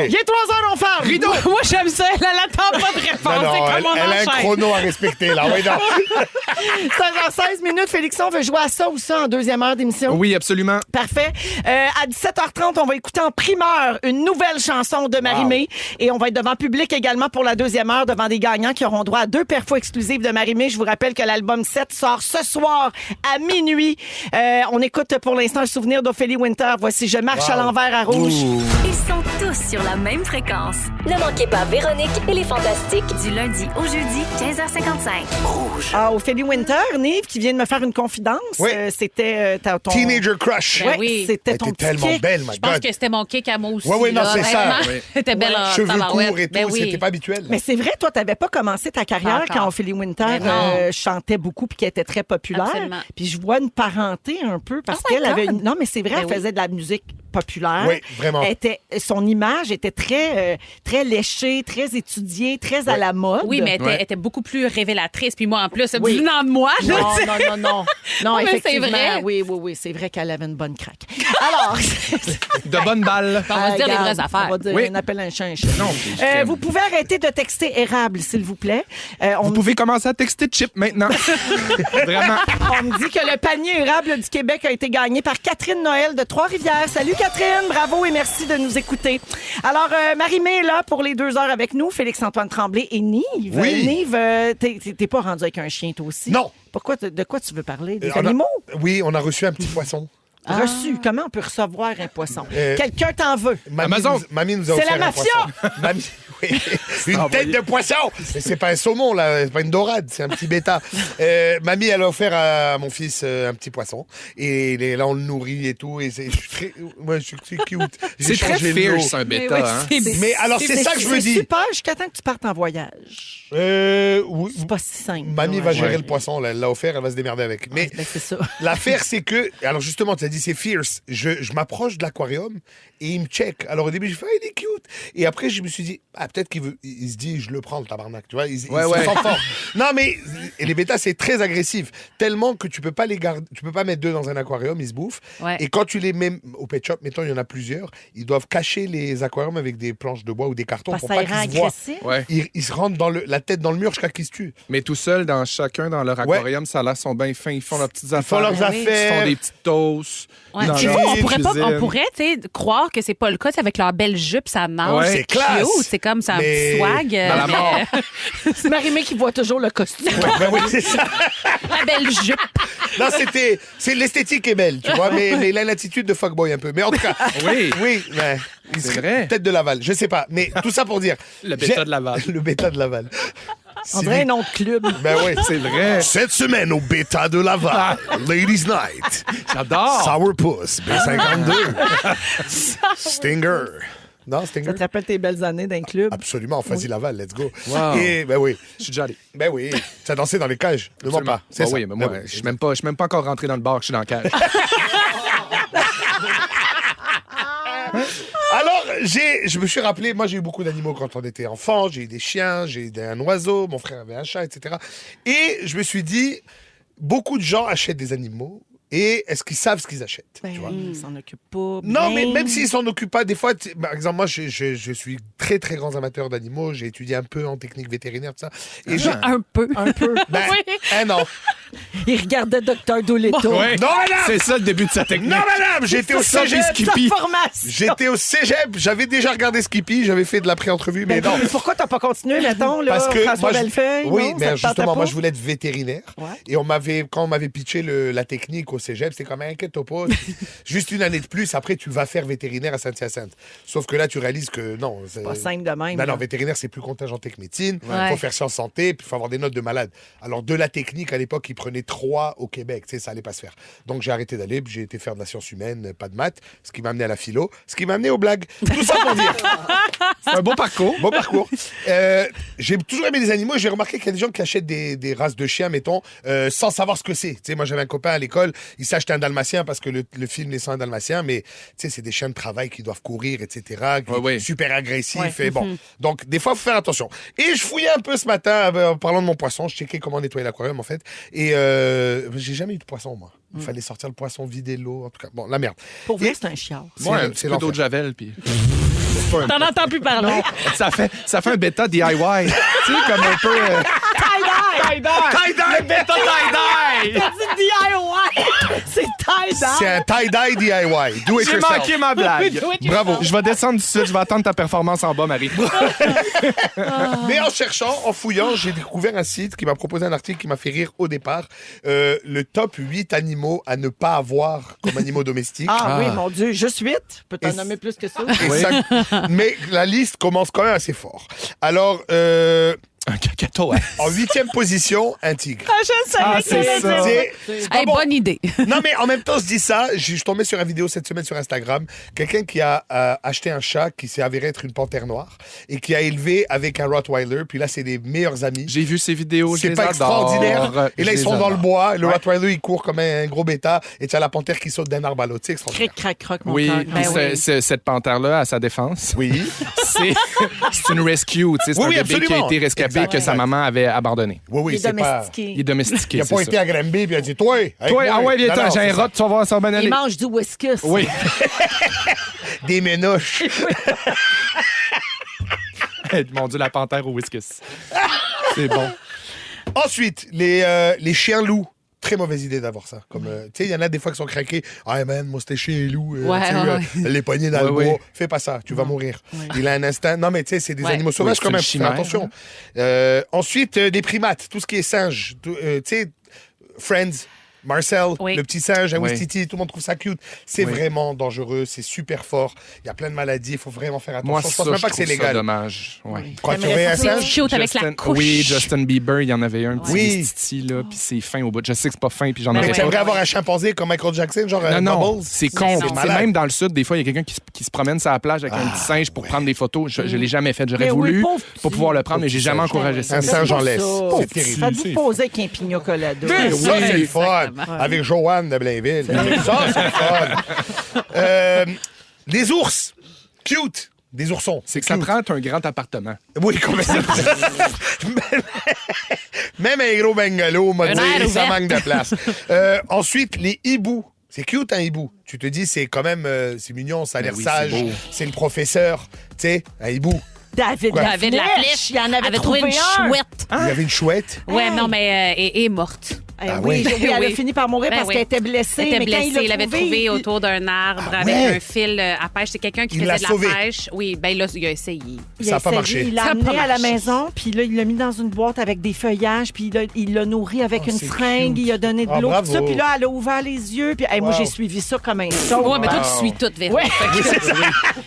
ouais! Il est 3 heures, on ferme. Rideau. Moi, j'aime ça. Elle n'attend pas de réponse. Non, non, C'est comme on elle a un enchaîne. chrono à respecter, là. Oui, non. 16h16 minutes. Félixon veut jouer à ça ou ça en deuxième heure d'émission. Oui, absolument. Parfait. À 17h30, on va écouter en primeur une nouvelle chanson de Marie-Mé. Et on va être devant public également pour la deuxième heure, devant des gagnants qui auront droit à 2 perfos exclusives de Marie-Mé. Je vous rappelle que l'album 7 sort ce soir à minuit. On écoute pour l'instant le souvenir d'Ophélie Winter. Voici Je marche à l'envers à rouge. Ils sont tous sur la même fréquence. Ne manquez pas Véronique et les Fantastiques. Du lundi au jeudi, 15h55. Ah, Ophélie Winter, Nive, qui vient de me faire une confidence. Oui. C'était ton... Teenager Crush. Ouais, oui. c'était Elle ton était petit tellement kick. belle, my Je pense God. que c'était mon kick à moi aussi. Ouais, ouais, non, là, c'est ça. vraiment. Oui. Elle était belle en Cheveux tabarouette. courts et tout, Ben oui. c'était pas habituel. Mais c'est vrai, toi, tu n'avais pas commencé ta carrière Pas encore. quand Ophélie Winter Ben non. chantait beaucoup puis qu'elle était très populaire. Absolument. Puis je vois une parenté un peu parce Oh my qu'elle avait God. une... Non, mais c'est vrai, Ben elle oui. faisait de la musique populaire. Oui, vraiment. Son image était très, très léchée, très étudiée, très à la mode. Oui, mais Ouais. elle était beaucoup plus révélatrice. Puis moi, en plus, Oui. venant de moi, là, Non, tu sais. non. Non, Mais c'est effectivement. vrai. Oui, c'est vrai qu'elle avait une bonne craque. Alors, De bonnes balles. On va se dire les regarde, vraies affaires. On va dire Oui. un appel à un chat, un chat. Non, Vous pouvez arrêter de texter érable, s'il vous plaît. Vous pouvez commencer à texter Chip maintenant. Vraiment. On me dit que le panier érable du Québec a été gagné par Catherine Noël de Trois-Rivières. Salut Catherine, bravo et merci de nous écouter. Alors, Marie-Mé est là pour les 2 heures avec nous, Félix-Antoine Tremblay et Nive. Oui. Nive, t'es pas rendu avec un chien toi aussi? Non. Pourquoi, de quoi tu veux parler? Des On a- animaux? Oui, on a reçu un petit poisson. Reçu. Comment on peut recevoir un poisson? Euh, Quelqu'un t'en veut. Amazon. Mamie nous a C'est offert la un mafia. poisson. Mamie, oui. Une tête de poisson. Mais c'est pas un saumon, là. C'est pas une dorade. C'est un petit bêta. Mamie, elle a offert à mon fils un petit poisson. Et là, on le nourrit et tout. Et c'est ouais, c'est cute. J'ai C'est très changé l'eau. fierce, un bêta. hein. Mais alors, c'est ça que je veux C'est dire. super jusqu'à temps que tu partes en voyage. Oui. C'est pas si simple. Mamie là, va ouais. gérer le poisson, là. Elle l'a offert, elle va se démerder avec. Mais Ben, c'est ça. l'affaire, c'est que. Alors, justement, tu as dit, c'est fierce. Je m'approche de l'aquarium et il me check. Alors, au début, j'ai fait, ah, il est cute. Et après, je me suis dit, ah, peut-être qu'il veut. Il se dit, je le prends, le tabarnak. Tu vois, il se sent fort. Non, mais et les bêtas, c'est très agressif. Tellement que tu peux pas les garder. Tu peux pas mettre 2 dans un aquarium, ils se bouffent. Ouais. Et quand tu les mets au pet shop, mettons, il y en a plusieurs, ils doivent cacher les aquariums avec des planches de bois ou des cartons Parce pour que ça pas rend qu'ils se voient. agressif. Ouais. Ils se rentrent dans la tête dans le mur jusqu'à qu'ils se tuent. Mais tout seul, chacun dans leur aquarium, ça a l'air sont bien fins. Ils font leurs petites Ils font affaires. leurs oui. Ils affaires. font des petites toasts. Ouais. dans Tu leur vois, on cuisine. pourrait tu sais, croire que c'est pas le cas. Tu sais, avec leur belle jupe, ça nage. Ouais. C'est classe. cute, c'est comme ça, un Mais petit swag. dans la mais- mort. C'est Marie-Mé qui voit toujours le costume. Ben oui, c'est ça. La belle jupe. Non, c'est l'esthétique est belle, tu vois, mais il a l'attitude de fuckboy un peu. Mais en tout cas, Oui. mais il C'est serait vrai. peut-être de Laval, je sais pas. Mais tout ça pour dire. Le bêta de Laval. Le bêta de Laval. On dirait un autre club. Ben oui. C'est vrai. Cette semaine au bêta de Laval, Ladies Night, J'adore. Sourpuss, B52, Stinger. Non, Stinger? Ça te rappelle tes belles années d'un club? Absolument, Fuzzy Laval, let's go. Wow. Et ben oui, Je suis déjà allé. ben oui, tu as dansé dans les cages, ne mens pas. C'est Ah ça. oui, mais moi, Ben oui. je suis même pas encore rentré dans le bar, je suis dans le cage. Alors, je me suis rappelé, moi j'ai eu beaucoup d'animaux quand on était enfant, j'ai eu des chiens, j'ai eu un oiseau, mon frère avait un chat, etc. Et je me suis dit, beaucoup de gens achètent des animaux, et est-ce qu'ils savent ce qu'ils achètent? Ben, tu vois? ils s'en occupent pas. Non, mais bien. même s'ils s'en occupent pas, des fois, par exemple, moi, je suis très, très grand amateur d'animaux. J'ai étudié un peu en technique vétérinaire, tout ça. Et j'ai... Un peu. Un peu. Ben, Oui. un an. Il regardait Dr. Dolittle. Ouais. Non, madame! C'est ça le début de sa technique. Non, madame! J'étais au Ça, cégep. puis Skippy. Sa formation. J'étais au cégep. J'avais déjà regardé Skippy. J'avais fait de la pré-entrevue, mais non. Mais pourquoi t'as pas continué, mettons, là, Parce que François moi, Bellefeuille? oui, non? mais Ça te tentait justement, pas? moi, je voulais être vétérinaire. Ouais. Et quand on m'avait pitché la technique au cégep, c'est comme, inquiète-toi pas, juste une année de plus, après, tu vas faire vétérinaire à Saint-Hyacinthe. Sauf que là, tu réalises que non. C'est pas simple de même. Non, là. vétérinaire, c'est plus contingenté que médecine. Il Ouais. faut faire sciences santé, puis il faut avoir des notes de malade. Alors, de la technique, à l'époque, ils prenaient 3 au Québec. Tu sais, ça allait pas se faire. Donc, j'ai arrêté d'aller, puis j'ai été faire de la science humaine, pas de maths, ce qui m'a amené à la philo, ce qui m'a amené aux blagues. Tout ça pour dire. C'est un beau parcours. Bon parcours. J'ai toujours aimé les animaux et j'ai remarqué qu'il y a des gens qui achètent des races de chiens, mettons, sans savoir ce que c'est. Tu sais, moi, j'avais un copain à l'école, il s'achetait un dalmatien parce que le film Les 100 dalmatiens, mais tu sais, c'est des chiens de travail qui doivent courir, etc., qui Ouais. super agressifs. Ouais. Et bon. Donc, des fois, il faut faire attention. Et je fouillais un peu ce matin en parlant de mon poisson. Je checkais comment nettoyer l'aquarium, en fait. Et j'ai jamais eu de poisson, moi. Il fallait sortir le poisson, vider l'eau. En tout cas, bon, la merde. Pour vrai, Et- c'est un chiard. Moi, un c'est petit peu d'eau l'enfer. de Javel, puis T'en entends plus parler. ça fait un bêta DIY. tu sais, comme un peu... Tie-dye! Tie-dye! Bêta tie-dye! C'est DIY! C'est tie-dye! C'est un tie-dye DIY. Do it J'ai yourself. manqué ma blague. Bravo. Je vais descendre du sud, je vais attendre ta performance en bas, Marie. Mais en cherchant, en fouillant, j'ai découvert un site qui m'a proposé un article qui m'a fait rire au départ. Le top 8 animaux à ne pas avoir comme animaux domestiques. Ah oui, mon Dieu, juste 8? Peux t'en Et nommer plus que ça? Et ça- mais la liste commence quand même assez fort. Alors, Un cacato, hein. en 8e position, un tigre. Je savais Ah, que c'est t'allais ça. dire C'est pas Hey, bon. bonne idée. Non, mais en même temps, je dis ça. Je suis tombé sur une vidéo cette semaine sur Instagram. Quelqu'un qui a acheté un chat qui s'est avéré être une panthère noire et qui a élevé avec un Rottweiler. Puis là, c'est des meilleurs amis. J'ai vu ces vidéos, je C'est les pas adore. extraordinaire. Et là, Je ils les sont dans le adore. bois. Le Ouais. Rottweiler, il court comme un gros bêta. Et tu as la panthère qui saute d'un arbre à l'autre. C'est extraordinaire. Cric, crac, croc, mon Oui, cœur. puis Ben oui. cette panthère-là, à sa défense, Oui. c'est une rescue. tu sais, C'est Oui, un oui, bébé qui a absolument. été rescapé Exact. que sa maman avait abandonné. Oui, oui, Il est c'est pas... domestiqué. Il est domestiqué, Il n'a c'est pas ça. été à Granby puis il a dit toi, avec Toi, moi. ah ouais, viens Non, non, j'ai c'est un ça. rat, tu vas voir, ça va bien aller. Il mange du whiskus. Oui. Des ménoches. Mon Dieu, la panthère au whiskus. C'est bon. Ensuite, les chiens loups. Très mauvaise idée d'avoir ça. Comme, tu sais, il y en a des fois qui sont craqués. Ah, man, moi, c'était chien et loup. Ouais, tu sais, ouais. les poignées dans le Ouais, bois. ouais. Fais pas ça, tu vas mourir. Il a un instinct. Non, mais tu sais, c'est des Ouais. animaux sauvages Oui, quand même. c'est Fais une chimère, attention. Ensuite, des primates. Tout ce qui est singe. Tu sais, Friends. Marcel, Oui. le petit singe, un Oui. Wistiti, tout le monde trouve ça cute. C'est Oui. vraiment dangereux, c'est super fort. Il y a plein de maladies, il faut vraiment faire attention. Moi, je ça, pense même pas que trouve c'est ça légal. dommage. Ouais. Quoi, tu T'aimerais aurais un ça? singe? Cute avec la couche. Oui, Justin Bieber, il y en avait un petit Oui. Wistiti, là, puis c'est fin au bout. Je sais que c'est pas fin, puis j'en Mais avais Mais ouais. pas. tu aimerais avoir un chimpanzé comme Michael Jackson, genre Non, non, Bubbles? c'est con. Ben non. Tu sais, malade. même dans le sud, des fois, il y a quelqu'un qui se promène sur la plage avec un petit singe pour prendre des photos. Je l'ai jamais fait. J'aurais Mais oui, voulu pauvre pour petit. pouvoir le prendre, mais j'ai petit jamais singe. encouragé ça. Un singe en C'est laisse. ça. C'est terrible. Faites-vous poser avec un pina colada. Ça, Oui, c'est le fun. exactement. Avec Joanne de Blainville. Ça, c'est le fun. Les ours. Cute. Des oursons. C'est que ça cute. prend un grand appartement. Oui, complètement. Même un gros bungalow, m'a Un dit, air ça ouvert. manque de place. Ensuite, les hiboux. C'est cute, un hibou. Tu te dis, c'est quand même, c'est mignon, ça a Ben l'air oui, sage. c'est beau. C'est le professeur. Tu sais, un hibou. David David Laflèche il en avait trouvé une un. chouette. Il y avait une chouette. Ouais, non, mais elle est morte. Eh Ah oui, oui. oui, elle a Oui. fini par mourir Ben parce oui. qu'elle était blessée. Elle était mais quand blessée, il l'avait trouvé autour d'un arbre Ah avec ouais? un fil à pêche. C'est quelqu'un qui Il l'a faisait de sauvé. la pêche. Oui, ben là, il a essayé. Il Ça a pas essayé, marché. Il l'a Ça a amené pas à la marché. maison, puis là, il l'a mis dans une boîte avec des feuillages, puis il l'a nourri avec une c'est seringue, cute. il a donné de Ah, l'eau, bravo. tout ça, puis là, elle a ouvert les yeux, puis hey, moi, Wow. j'ai suivi ça comme un saut. Ouais, mais toi, tu suis toute vers. Ouais.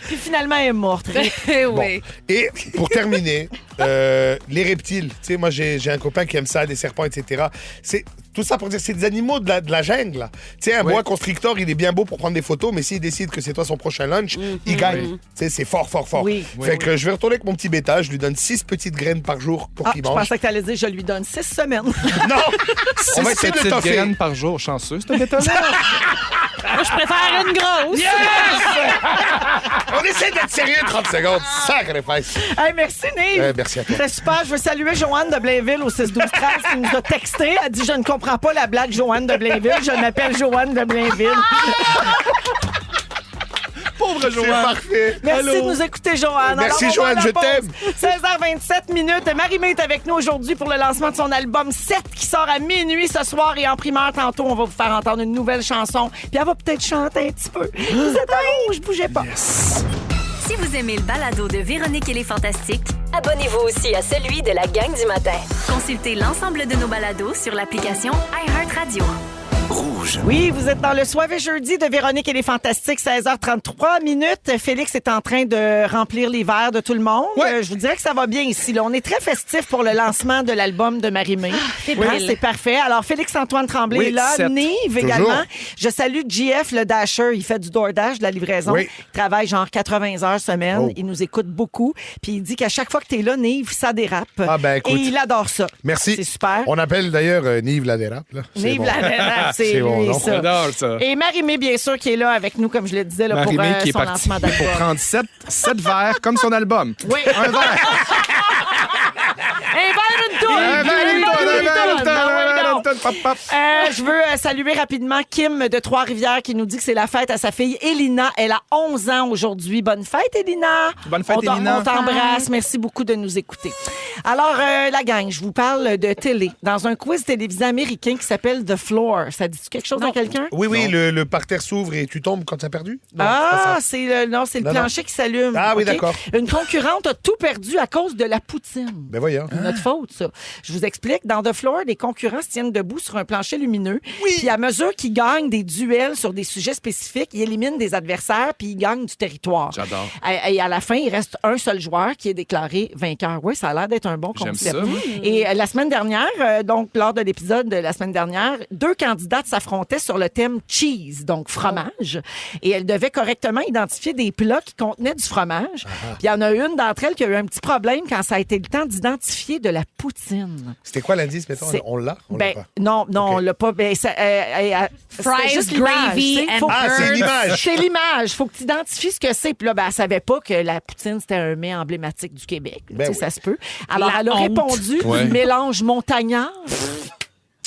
Puis finalement, elle est morte. Oui. Et pour terminer, les reptiles. Tu sais, moi, j'ai un copain qui aime ça, des serpents, etc. C'est tout ça pour dire, c'est des animaux de la jungle. Là. Tu sais, un boa constrictor, il est bien beau pour prendre des photos, mais s'il décide que c'est toi son prochain lunch, il gagne. Tu sais, c'est fort, fort, fort. Oui. Fait que je vais retourner avec mon petit bêta, je lui donne 6 petites graines par jour pour Ah, qu'il je mange. pensais que tu allais dire, je lui donne 6 semaines. Non! On va essayer de le petites toffer. graines par jour, chanceux, ce bêta-là. Moi, je préfère une grosse. On essaie d'être sérieux 30 secondes. Sacré face. Hey, merci, Nive. Merci à toi. C'est super. Je veux saluer Joanne de Blainville au 6-12-13 qui nous a texté. Elle dit, je ne comprends pas la blague Joanne de Blainville. Je m'appelle Joanne de Blainville. Pauvre C'est Joanne. parfait. Merci de nous écouter, Joanne. Merci, Alors, on va à Joanne, la je pause. t'aime. 16h27. Marie-Mé est avec nous aujourd'hui pour le lancement de son album 7 qui sort à minuit ce soir. Et en primeur, tantôt, on va vous faire entendre une nouvelle chanson. Puis elle va peut-être chanter un petit peu. Vous êtes à rouge, bougez pas. Si vous aimez le balado de Véronique et les Fantastiques, Abonnez-vous aussi à celui de la gang du matin. consultez l'ensemble de nos balados sur l'application iHeartRadio. Rouge. Oui, vous êtes dans le Soirée jeudi de Véronique et les Fantastiques, 16h33. Félix est en train de remplir les verres de tout le monde. Ouais. Je vous dirais que ça va bien ici. Là. On est très festif pour le lancement de l'album de Marie-Mé. C'est parfait. Alors, Félix-Antoine Tremblay est là. 7. Nive également. Je salue JF, le Dasher. Il fait du DoorDash, de la livraison. Oui. Il travaille genre 80 heures semaine. Oh. Il nous écoute beaucoup. Puis il dit qu'à chaque fois que tu es là, Nive, ça dérape. Ah, ben, écoute. Et il adore ça. Merci. C'est super. On appelle d'ailleurs Nive la dérape. Là. C'est Nive bon. la dérape, c'est C'est bon, lui, non? ça. J'adore ça. Et Marie-Mé, bien sûr, qui est là avec nous, comme je le disais, là, pour Marie-Mé qui est son partie lancement d'album. pour prendre 7 verres comme son album. Oui. Un verre. Un verre, une toune! Un verre, une toune, un verre, une toune, Ah oui, un verre, non. une toune, pop, pop. Je veux saluer rapidement Kim de Trois-Rivières qui nous dit que c'est la fête à sa fille Elina. Elle a 11 ans aujourd'hui. Bonne fête, Elina! Bonne fête, Elina. On t'embrasse. Merci beaucoup de nous écouter. Alors, la gang, je vous parle de télé. Dans un quiz télévisé américain qui s'appelle The Floor. Ça dit quelque chose à quelqu'un? Oui, le parterre s'ouvre et tu tombes quand t'as perdu? Non, C'est le Non, plancher qui s'allume. Ah oui, OK? d'accord. Une concurrente a tout perdu à cause de la poutine. Ben voyons. C'est notre faute, ça. Je vous explique. Dans The Floor, les concurrents se tiennent debout sur un plancher lumineux. Puis à mesure qu'ils gagnent des duels sur des sujets spécifiques, ils éliminent des adversaires puis ils gagnent du territoire. J'adore. Et à la fin, il reste un seul joueur qui est déclaré vainqueur. Oui, ça a l'air d'être un bon J'aime concept. ça. Et la semaine dernière, donc lors de l'épisode de la semaine dernière, 2 candidates s'affrontaient sur le thème cheese, donc fromage. Et elles devaient correctement identifier des plats qui contenaient du fromage. Puis il y en a une d'entre elles qui a eu un petit problème quand ça a été le temps d'identifier de la poutine. C'était quoi l'indice, mettons? C'est- On l'a? On l'a Ben, pas? non, OK. on l'a pas. Ben, c'était Fries, juste l'image, gravy tu sais. and Faut- Ah, c'est l'image. C'est l'image. Faut que tu identifies ce que c'est. Puis là, ben, elle savait pas que la poutine, c'était un mets emblématique du Québec. Ben Tu sais, oui. ça se peut. Alors, La elle a honte. répondu Ouais. mélange montagnard.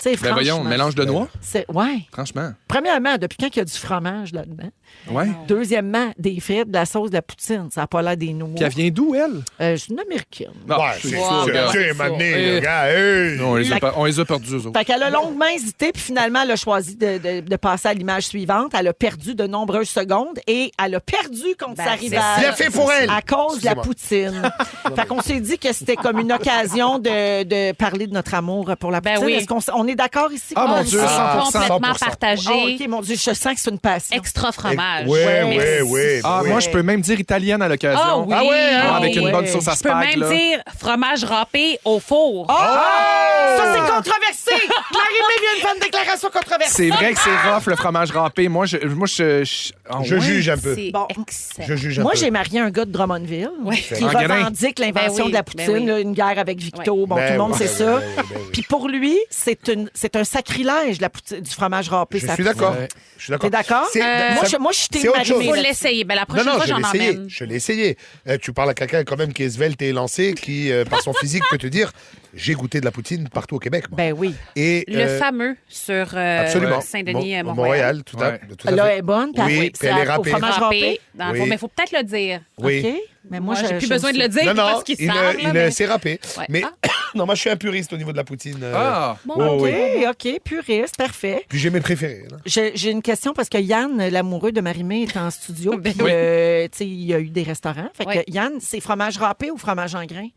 Tu sais, Ben voyons, franchement, mélange de noix, Ouais. franchement. Premièrement, depuis quand il y a du fromage là-dedans? Ouais. Deuxièmement, des frites, de la sauce, de la poutine. Ça n'a pas l'air des noix. Puis elle vient d'où, elle? C'est une américaine. Ah, Ouais, c'est c'est sûr, sûr. gars. C'est mané, Eh. le gars. Hey! Non, on les a perdus, eux autres. Fait qu'elle a longuement hésité, puis finalement, elle a choisi de passer à l'image suivante. Elle a perdu de nombreuses secondes et elle a perdu contre Ben, sa c'est rivale. ça. Bien fait pour elle. À cause de la Excusez-moi. poutine. Fait qu'on s'est dit que c'était comme une occasion de parler de notre amour pour la Ben poutine. oui. Est-ce qu'on est d'accord ici? Ah, mon Dieu, C'est 100%. complètement 100%. partagé. Oh, OK, mon Dieu, je sens que c'est une passion. Extra fromage. Oui, Ouais, oui. Ah, moi, je peux même dire italienne à l'occasion. Ah oui. Ah ouais, hein? Avec une Ouais. bonne sauce à Je peux spag, même là. dire fromage râpé au four. Ça, c'est controversé! Marie-Mé vient de faire une déclaration controversée. C'est vrai que c'est rough, le fromage râpé. Moi, je ah, Je ouais? juge un peu. C'est Bon. excellent. Je juge un Moi, peu. j'ai marié un gars de Drummondville qui En grain. revendique l'invention Ben oui, de la ben poutine, oui. là, une guerre avec Victo. Bon, Ben tout le monde oui, sait ben ça. oui, ben oui. Puis pour lui, c'est un sacrilège du fromage râpé. Je sa suis poutine. d'accord. Ouais. Je suis d'accord. T'es d'accord? C'est- Moi, je suis c'est team autre chose. Marie-Mé Faut là-dessus. l'essayer. Ben, la prochaine Non, fois, je j'en l'ai essayé. emmène. Je l'ai essayé. Tu parles à quelqu'un quand même qui est svelte et lancé, qui, par son physique, peut te dire j'ai goûté de la poutine partout au Québec. Moi. Ben oui. Et, Le fameux sur absolument. Saint-Denis, Mon- Montréal. tout Ouais. tout à Là, fait. elle est bonne. Puis Oui, elle- puis elle est au râpée. fromage Râpé, râpé. dans le Oui. fond, mais il faut peut-être le dire. Oui. OK. Mais moi, Moi, j'ai plus j'aime besoin de ça. le dire Non, non, parce qu'ils savent. là, mais- c'est râpé. Ouais. Mais Ah. non, moi, je suis un puriste au niveau de la poutine. Ah, Bon, Oh, OK, oui. OK, puriste, parfait. Puis j'ai mes préférés. là. J'ai une question parce que Yann, l'amoureux de Marie-Mé, est en studio. Ben Puis, oui. tu sais, il y a eu des restaurants. Fait que Oui. Yann, c'est fromage râpé ou fromage en grain?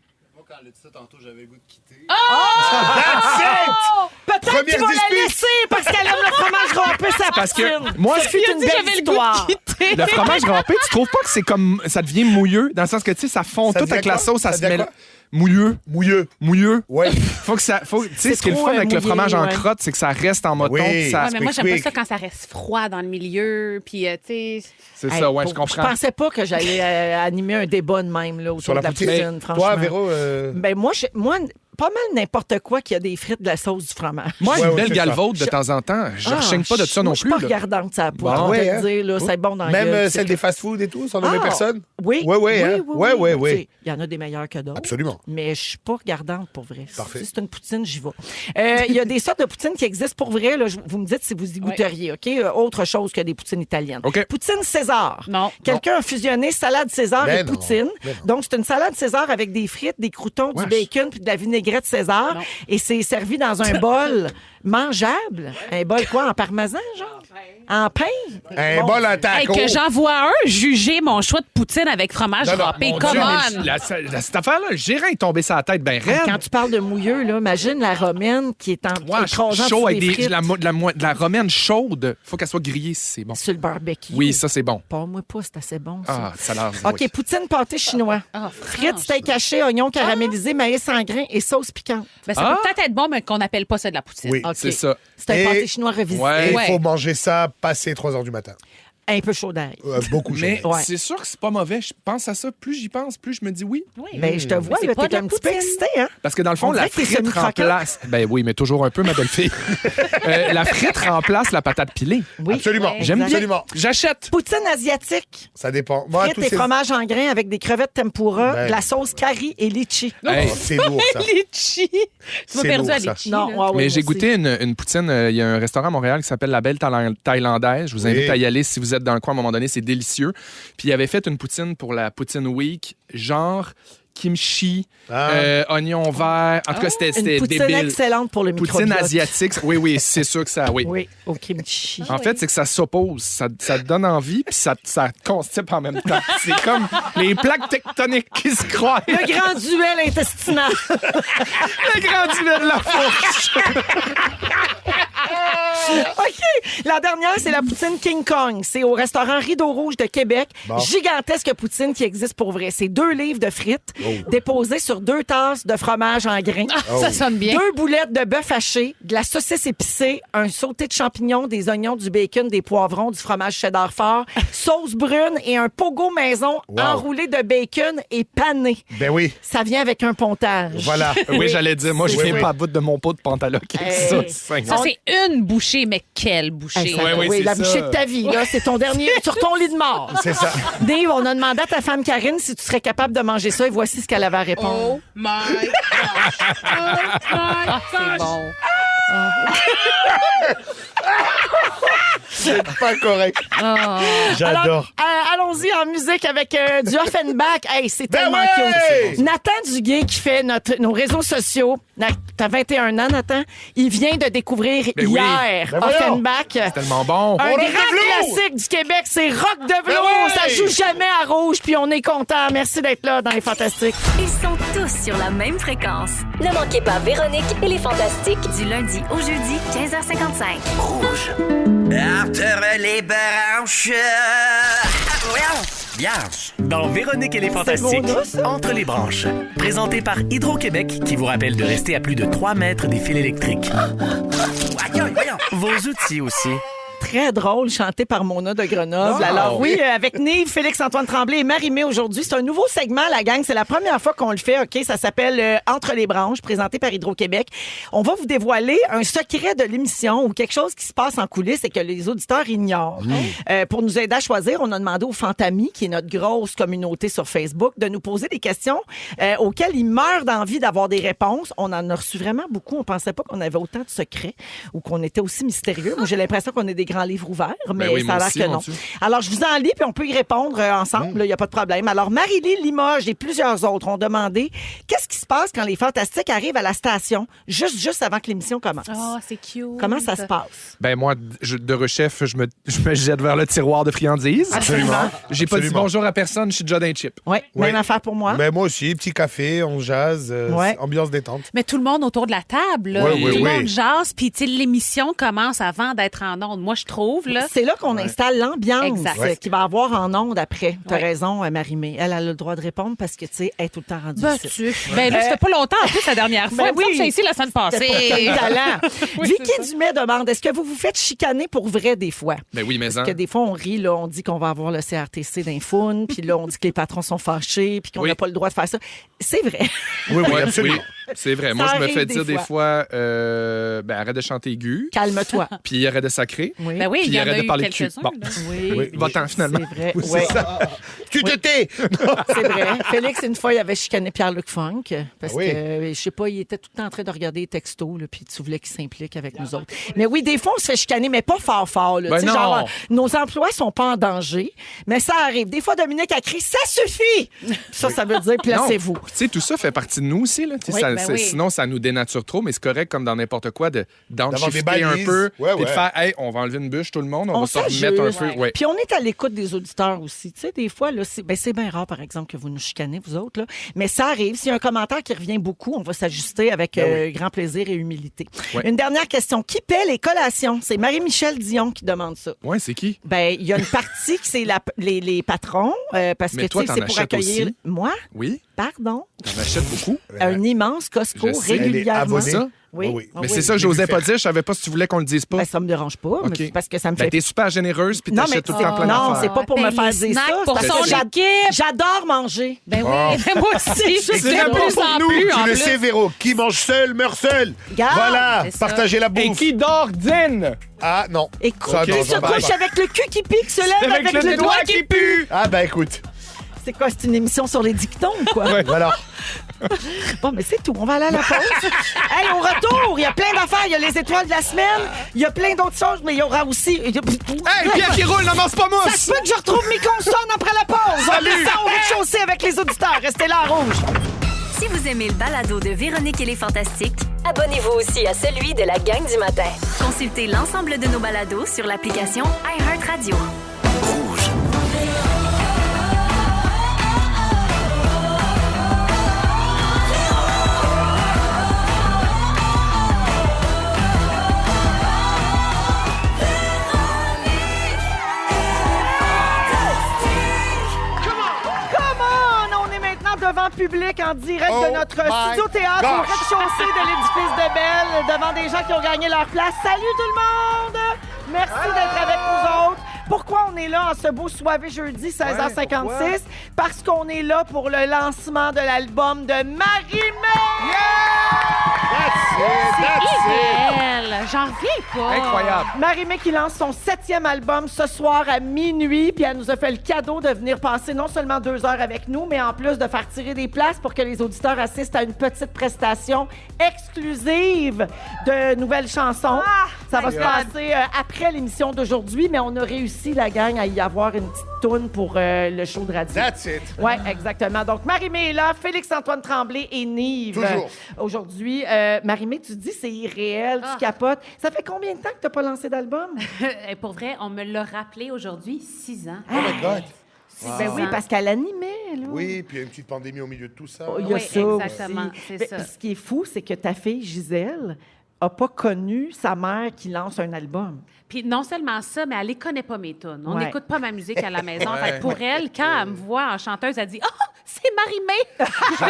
That's it! Peut-être Première qu'il va la dispute. laisser parce qu'elle aime le fromage râpé, sa Parce que poutine. moi, ça fut une belle histoire. le fromage râpé, tu trouves pas que c'est comme ça devient mouilleux dans le sens que tu sais ça fond Ça tout devient avec la quoi? sauce, ça Ça se devient mêle quoi? mouilleux, Mouilleux. Ouais. faut que ça tu sais C'est ce qui est le trop, fun avec le mouillé, fromage en ouais. crotte, c'est que ça reste en moton, Oui. puis ça Ouais, mais moi, j'aime pas quick. ça quand ça reste froid dans le milieu. Puis, tu sais. c'est Hey, ça, ouais, je Je comprends. pensais pas que j'allais animer un débat de même là, autour Sur de la la poutine. poutine, franchement. Toi, Véro, Ben moi, pas mal n'importe quoi qui a des frites, de la sauce, du fromage. Moi, une belle c'est ça. galvaude de temps en temps, je ne rechigne pas de ça non plus. Je suis pas là. regardante, ça pour Bon. te Ouais, le hein. dire. Là, c'est bon dans la Même gueule, celle c'est des fast-food et tout, sans nommer Ah, personne? Oui. Ouais, hein? Ouais. Tu sais, il y en a des meilleurs que d'autres. Absolument. Mais je suis pas regardante pour vrai. Parfait. Si c'est une poutine, j'y vais. Il y a des sortes de poutines qui existent pour vrai. Là. Vous me dites si vous y goûteriez, OK? Autre chose que des poutines italiennes. OK. Poutine César. Non. Quelqu'un a fusionné salade César Ben et non. poutine. Ben non. Donc, c'est une salade César avec des frites, des croûtons, du Wesh. bacon puis de la vinaigrette César. Non. Et c'est servi dans un bol mangeable. Un bol quoi? En parmesan, genre? En pain? Un Bon. bol en Hey, taco. que j'en vois un juger mon choix de poutine avec fromage Non, non, râpé. Mon Come Dieu, on! mais cette affaire-là, le gérant est tombé sur la tête bien raide. Quand tu parles de mouilleux, là, imagine la romaine qui est en Ouais, écrasant chaud sur avec des de frites la romaine chaude. Faut qu'elle soit grillée si c'est bon. sur le barbecue. Oui, ça, c'est bon. Pas moi pas, c'est assez bon, ça. Ah, ça a l'air... OK, oui. poutine pâté chinois. Ah, Frites, steak haché, oignons caramélisés, maïs en grains et sauce piquante. Ben, ça Ah! peut peut-être être bon, mais qu'on n'appelle pas ça de la poutine. Oui. OK. C'est ça. C'est un Et- pâté chinois revisité. Ouais. Et il Ouais. faut manger ça passé 3 h du matin. Un peu chaud d'ail. Beaucoup Mais chaud. Ouais. c'est sûr que c'est pas mauvais. Je pense à ça. Plus j'y pense, plus je me dis oui. Ben, je te vois, c'est là, pas t'es de la un petit peu poutine. excité, hein? Parce que dans le fond, On la dirait que t'es frite semi-croquante. remplace... Ben oui, mais toujours un peu, ma belle-fille. La frite remplace la patate pilée. Oui. Absolument. Ouais. J'aime bien. Absolument. J'achète. Poutine asiatique. Ça dépend. Moi, Frites tous et ces... fromage en grains avec des crevettes tempura, Ben. de la sauce curry et litchi. Hey. Oh, c'est lourd, ça. Litchi! Tu m'as C'est perdu lourd, à ça. litchi. Non, là. ouais, ouais, Mais j'ai moi aussi. goûté une poutine. Il y a un restaurant à Montréal qui s'appelle La Belle Thaïlandaise. Je vous invite Oui. à y aller si vous êtes dans le coin à un moment donné. C'est délicieux. Puis il avait fait une poutine pour la Poutine Week, genre kimchi, oignon vert. En tout cas, c'était Une poutine débile. excellente pour le Poutine microbiote. asiatique. Oui, c'est sûr que ça... Oui. Oui, au kimchi. En fait, c'est que ça s'oppose. Ça te donne envie, puis ça te constipe en même temps. C'est comme les plaques tectoniques qui se croisent. Le grand duel intestinal. Le grand duel de la fourche. OK. La dernière, c'est la poutine King Kong. C'est au restaurant Rideau Rouge de Québec. Bon. Gigantesque poutine qui existe pour vrai. C'est 2 livres de frites déposées sur 2 tasses de fromage en grains. Ça sonne bien. 2 boulettes de bœuf haché, de la saucisse épicée, un sauté de champignons, des oignons, du bacon, des poivrons, du fromage cheddar fort, sauce brune et un pogo maison enroulé de bacon et pané. Ben oui. Ça vient avec un pontage. Voilà. Oui, j'allais dire, moi, je Oui, viens oui. pas à bout de mon pot de pantalon. Hey. Ça, Ça, c'est une bouchée, mais quelle bouchée! Hey, ça- Ouais, oui, oui, c'est la ça. bouchée de ta vie, là, c'est ton dernier sur ton lit de mort. C'est ça. Dave, on a demandé à ta femme Karine si tu serais capable de manger ça et voici ce qu'elle avait à répondre. Oh my gosh. Oh my C'est gosh. bon. C'est pas correct. Ah. J'adore. Alors, allons-y en musique avec du Offenbach. Hey, c'est Ben tellement ouais! cute. Nathan Duguay qui fait nos réseaux sociaux. T'as 21 ans, Nathan. Il vient de découvrir Ben oui. hier Ben voyons. Offenbach. tellement bon. Un Rock grand de velours! classique du Québec, c'est Rock de velours. Ben ouais! Ça joue jamais à rouge, puis on est content. Merci d'être là dans les Fantastiques. Ils sont tous sur la même fréquence. Ne manquez pas Véronique et les Fantastiques. Du lundi au jeudi, 15h55. Entre les branches. Vierge. Dans Véronique et les Fantastiques. beau, là, ça? Entre les branches. Présenté par Hydro-Québec qui vous rappelle de rester à plus de 3 mètres des fils électriques. Voyons. Vos outils aussi. Très drôle, chanté par Mona de Grenoble. Oh! Alors oui, avec Nive, Félix-Antoine Tremblay et Marie-Mé aujourd'hui. C'est un nouveau segment, la gang. C'est la première fois qu'on le fait, OK? Ça s'appelle Entre les branches, présenté par Hydro-Québec. On va vous dévoiler un secret de l'émission ou quelque chose qui se passe en coulisses et que les auditeurs ignorent. Pour nous aider à choisir, on a demandé aux Fantamis, qui est notre grosse communauté sur Facebook, de nous poser des questions auxquelles ils meurent d'envie d'avoir des réponses. On en a reçu vraiment beaucoup. On pensait pas qu'on avait autant de secrets ou qu'on était aussi mystérieux. Moi, j'ai l'impression qu'on est des grands livres ouverts, mais oui, ça a moi l'air aussi, que mon non. Dieu. Alors, je vous en lis, puis on peut y répondre ensemble. Il n'y a pas de problème. Alors, Marie-Lie Limoges et plusieurs autres ont demandé qu'est-ce qui se passe quand les Fantastiques arrivent à la station juste avant que l'émission commence. Ah, c'est cute. Comment ça se passe? Ben moi, de rechef, je me jette vers le tiroir de friandises. Absolument. J'ai pas dit Absolument. bonjour à personne, je suis déjà d'un chip. Oui, Oui. même affaire pour moi. Mais moi aussi, petit café, on jase, Ouais. ambiance détente. Mais tout le monde autour de la table, là. Oui, oui, tout le oui. monde jase, puis tu sais, l'émission commence avant d'être en onde. Moi, je trouve, là. C'est là qu'on installe l'ambiance Exact. qu'il va avoir en onde après. T'as Ouais. raison, Marie-Mé. Elle a le droit de répondre parce que, tu sais, elle est tout le temps rendue Ben, ici. là, c'était pas longtemps en plus la dernière fois. Ben Il me semble oui. que j'étais ici la semaine C'est pour passée. quel talent. Oui, Vicky c'est ça. Dumais demande, est-ce que vous vous faites chicaner pour vrai des fois? Ben oui, mais Parce que des fois, on rit, là, on dit qu'on va avoir le CRTC d'infoun, puis là, on dit que les patrons sont fâchés, puis qu'on Oui. n'a pas le droit de faire ça. C'est vrai. Oui, Ouais, absolument. oui. C'est vrai. Moi, Ça je me arrive fais des dire des fois. fois, arrête de chanter aigu, Calme-toi. puis arrête de sacrer. Oui. Ben oui, Puis il y en arrête a de eu parler de cul. quelques-uns. Bon. là. Oui. Va-t'en, finalement. C'est vrai. Oui, c'est Ouais. ça. Tu te tais! C'est vrai. Félix, une fois, il avait chicané Pierre-Luc Funk parce Ah oui. que, je sais pas, il était tout le temps en train de regarder les textos, là, puis tu voulais qu'il s'implique avec nous autres. Mais oui, des fois, on se fait chicaner, mais pas fort. Là. Ben Tu sais, non. genre, nos emplois sont pas en danger, mais ça arrive. Des fois, Dominique a crié « Ça suffit! » Ça veut dire « Placez-vous. » Tu sais, tout ça fait partie de nous aussi. Là. Tu sais, Oui, ça- ben c'est- oui. Sinon, ça nous dénature trop, mais c'est correct, comme dans n'importe quoi, D'avoir des d'enshifter un balises. peu, Ouais, puis de ouais. faire, hey, on va enlever une bûche, tout le monde, on va se s'ajuste. remettre un peu. Ouais. Puis on est à l'écoute des auditeurs aussi. Tu sais, des fois, là, c'est bien rare, par exemple, que vous nous chicanez, vous autres. Là. Mais ça arrive. S'il y a un commentaire qui revient beaucoup, on va s'ajuster avec grand plaisir et humilité. Ouais. Une dernière question. Qui paie les collations? C'est Marie-Michel Dion qui demande ça. Ouais, c'est qui? Ben, il y a une partie qui c'est les patrons, parce Mais que toi, tu sais, t'en c'est pour achètes accueillir. aussi? Moi? Oui? Pardon? T'en achètes beaucoup? Un immense Costco Je sais. régulièrement. Elle est abonnée. Oui. Oui. Ah Mais oui. c'est ça que j'osais pas dire. Je savais pas si tu voulais qu'on le dise pas. Ben, ça me dérange pas, mais OK. c'est parce que ça me Ben, fait t'es super généreuse, puis non, mais t'achètes tout le temps plein non, d'affaires. c'est pas pour me Paye faire les dire snacks ça. pour c'est son parce que équipe. j'adore manger. Ben oui, Oh. moi aussi. C'est de d'abord plus pour en nous. plus, en Tu le plus. sais, Véro. Qui mange seul, meurt seul. Regarde, Voilà, c'est ça. partagez la Et bouffe. qui dort dîne? Ah, non. Écoute, Ça, non, il se ça va couche pas. avec le cul qui pique, se lève avec, le doigt qui pue. Ah, ben écoute. C'est quoi, c'est une émission sur les dictons ou quoi? Voilà. Bon, mais c'est tout. On va aller à la pause. Hey, au retour, il y a plein d'affaires. Il y a les étoiles de la semaine. Il y a plein d'autres choses, mais il y aura aussi... Hey, Pierre qui roule, non, c'est pas Ça mousse! se peut que je retrouve mes consonnes après la pause. On descend au rez-de-chaussée avec les auditeurs. Restez là, à Rouge. Si vous aimez le balado de Véronique et les Fantastiques, Abonnez-vous aussi à celui de la gang du matin. consultez l'ensemble de nos balados sur l'application iHeartRadio. On est maintenant devant public en direct Oh de notre my studio-théâtre au gosh. rez-de-chaussée de l'édifice de Belle, devant des gens qui ont gagné leur place. Salut tout le monde! Merci d'être avec nous autres. Pourquoi on est là en ce beau soirée jeudi 16h56? Parce qu'on est là pour le lancement de l'album de Marie-Mé! Idéal. J'en reviens pas. Incroyable. Marie-Mé qui lance son 7e album ce soir à minuit, puis elle nous a fait le cadeau de venir passer non seulement 2 heures avec nous, mais en plus de faire tirer des places pour que les auditeurs assistent à une petite prestation exclusive de nouvelles chansons. Ça va se passer après l'émission d'aujourd'hui, mais on a réussi, la gang, à y avoir une petite toune pour le show de radio. That's it. Oui, exactement. Donc, Marie-Mé est là, Félix-Antoine Tremblay et Nive. Toujours. Aujourd'hui, Marie-Mé, tu dis c'est irréel, tu capotes. Ça fait combien de temps que tu n'as pas lancé d'album? Et pour vrai, on me l'a rappelé aujourd'hui, 6 ans. Oh my God. Ben oui, parce qu'elle animait, là. Oui, puis il y a une petite pandémie au milieu de tout ça. Oh, il y a Oui, ça exactement, aussi. c'est Mais ça. ce qui est fou, c'est que ta fille, Gisèle, n'a pas connu sa mère qui lance un album. Puis non seulement ça, mais elle les connaît pas mes tunes. On Ouais. n'écoute pas ma musique à la maison. Ouais. Fait que pour elle, quand elle me voit en chanteuse, elle dit « Oh, c'est Marie-Mé! »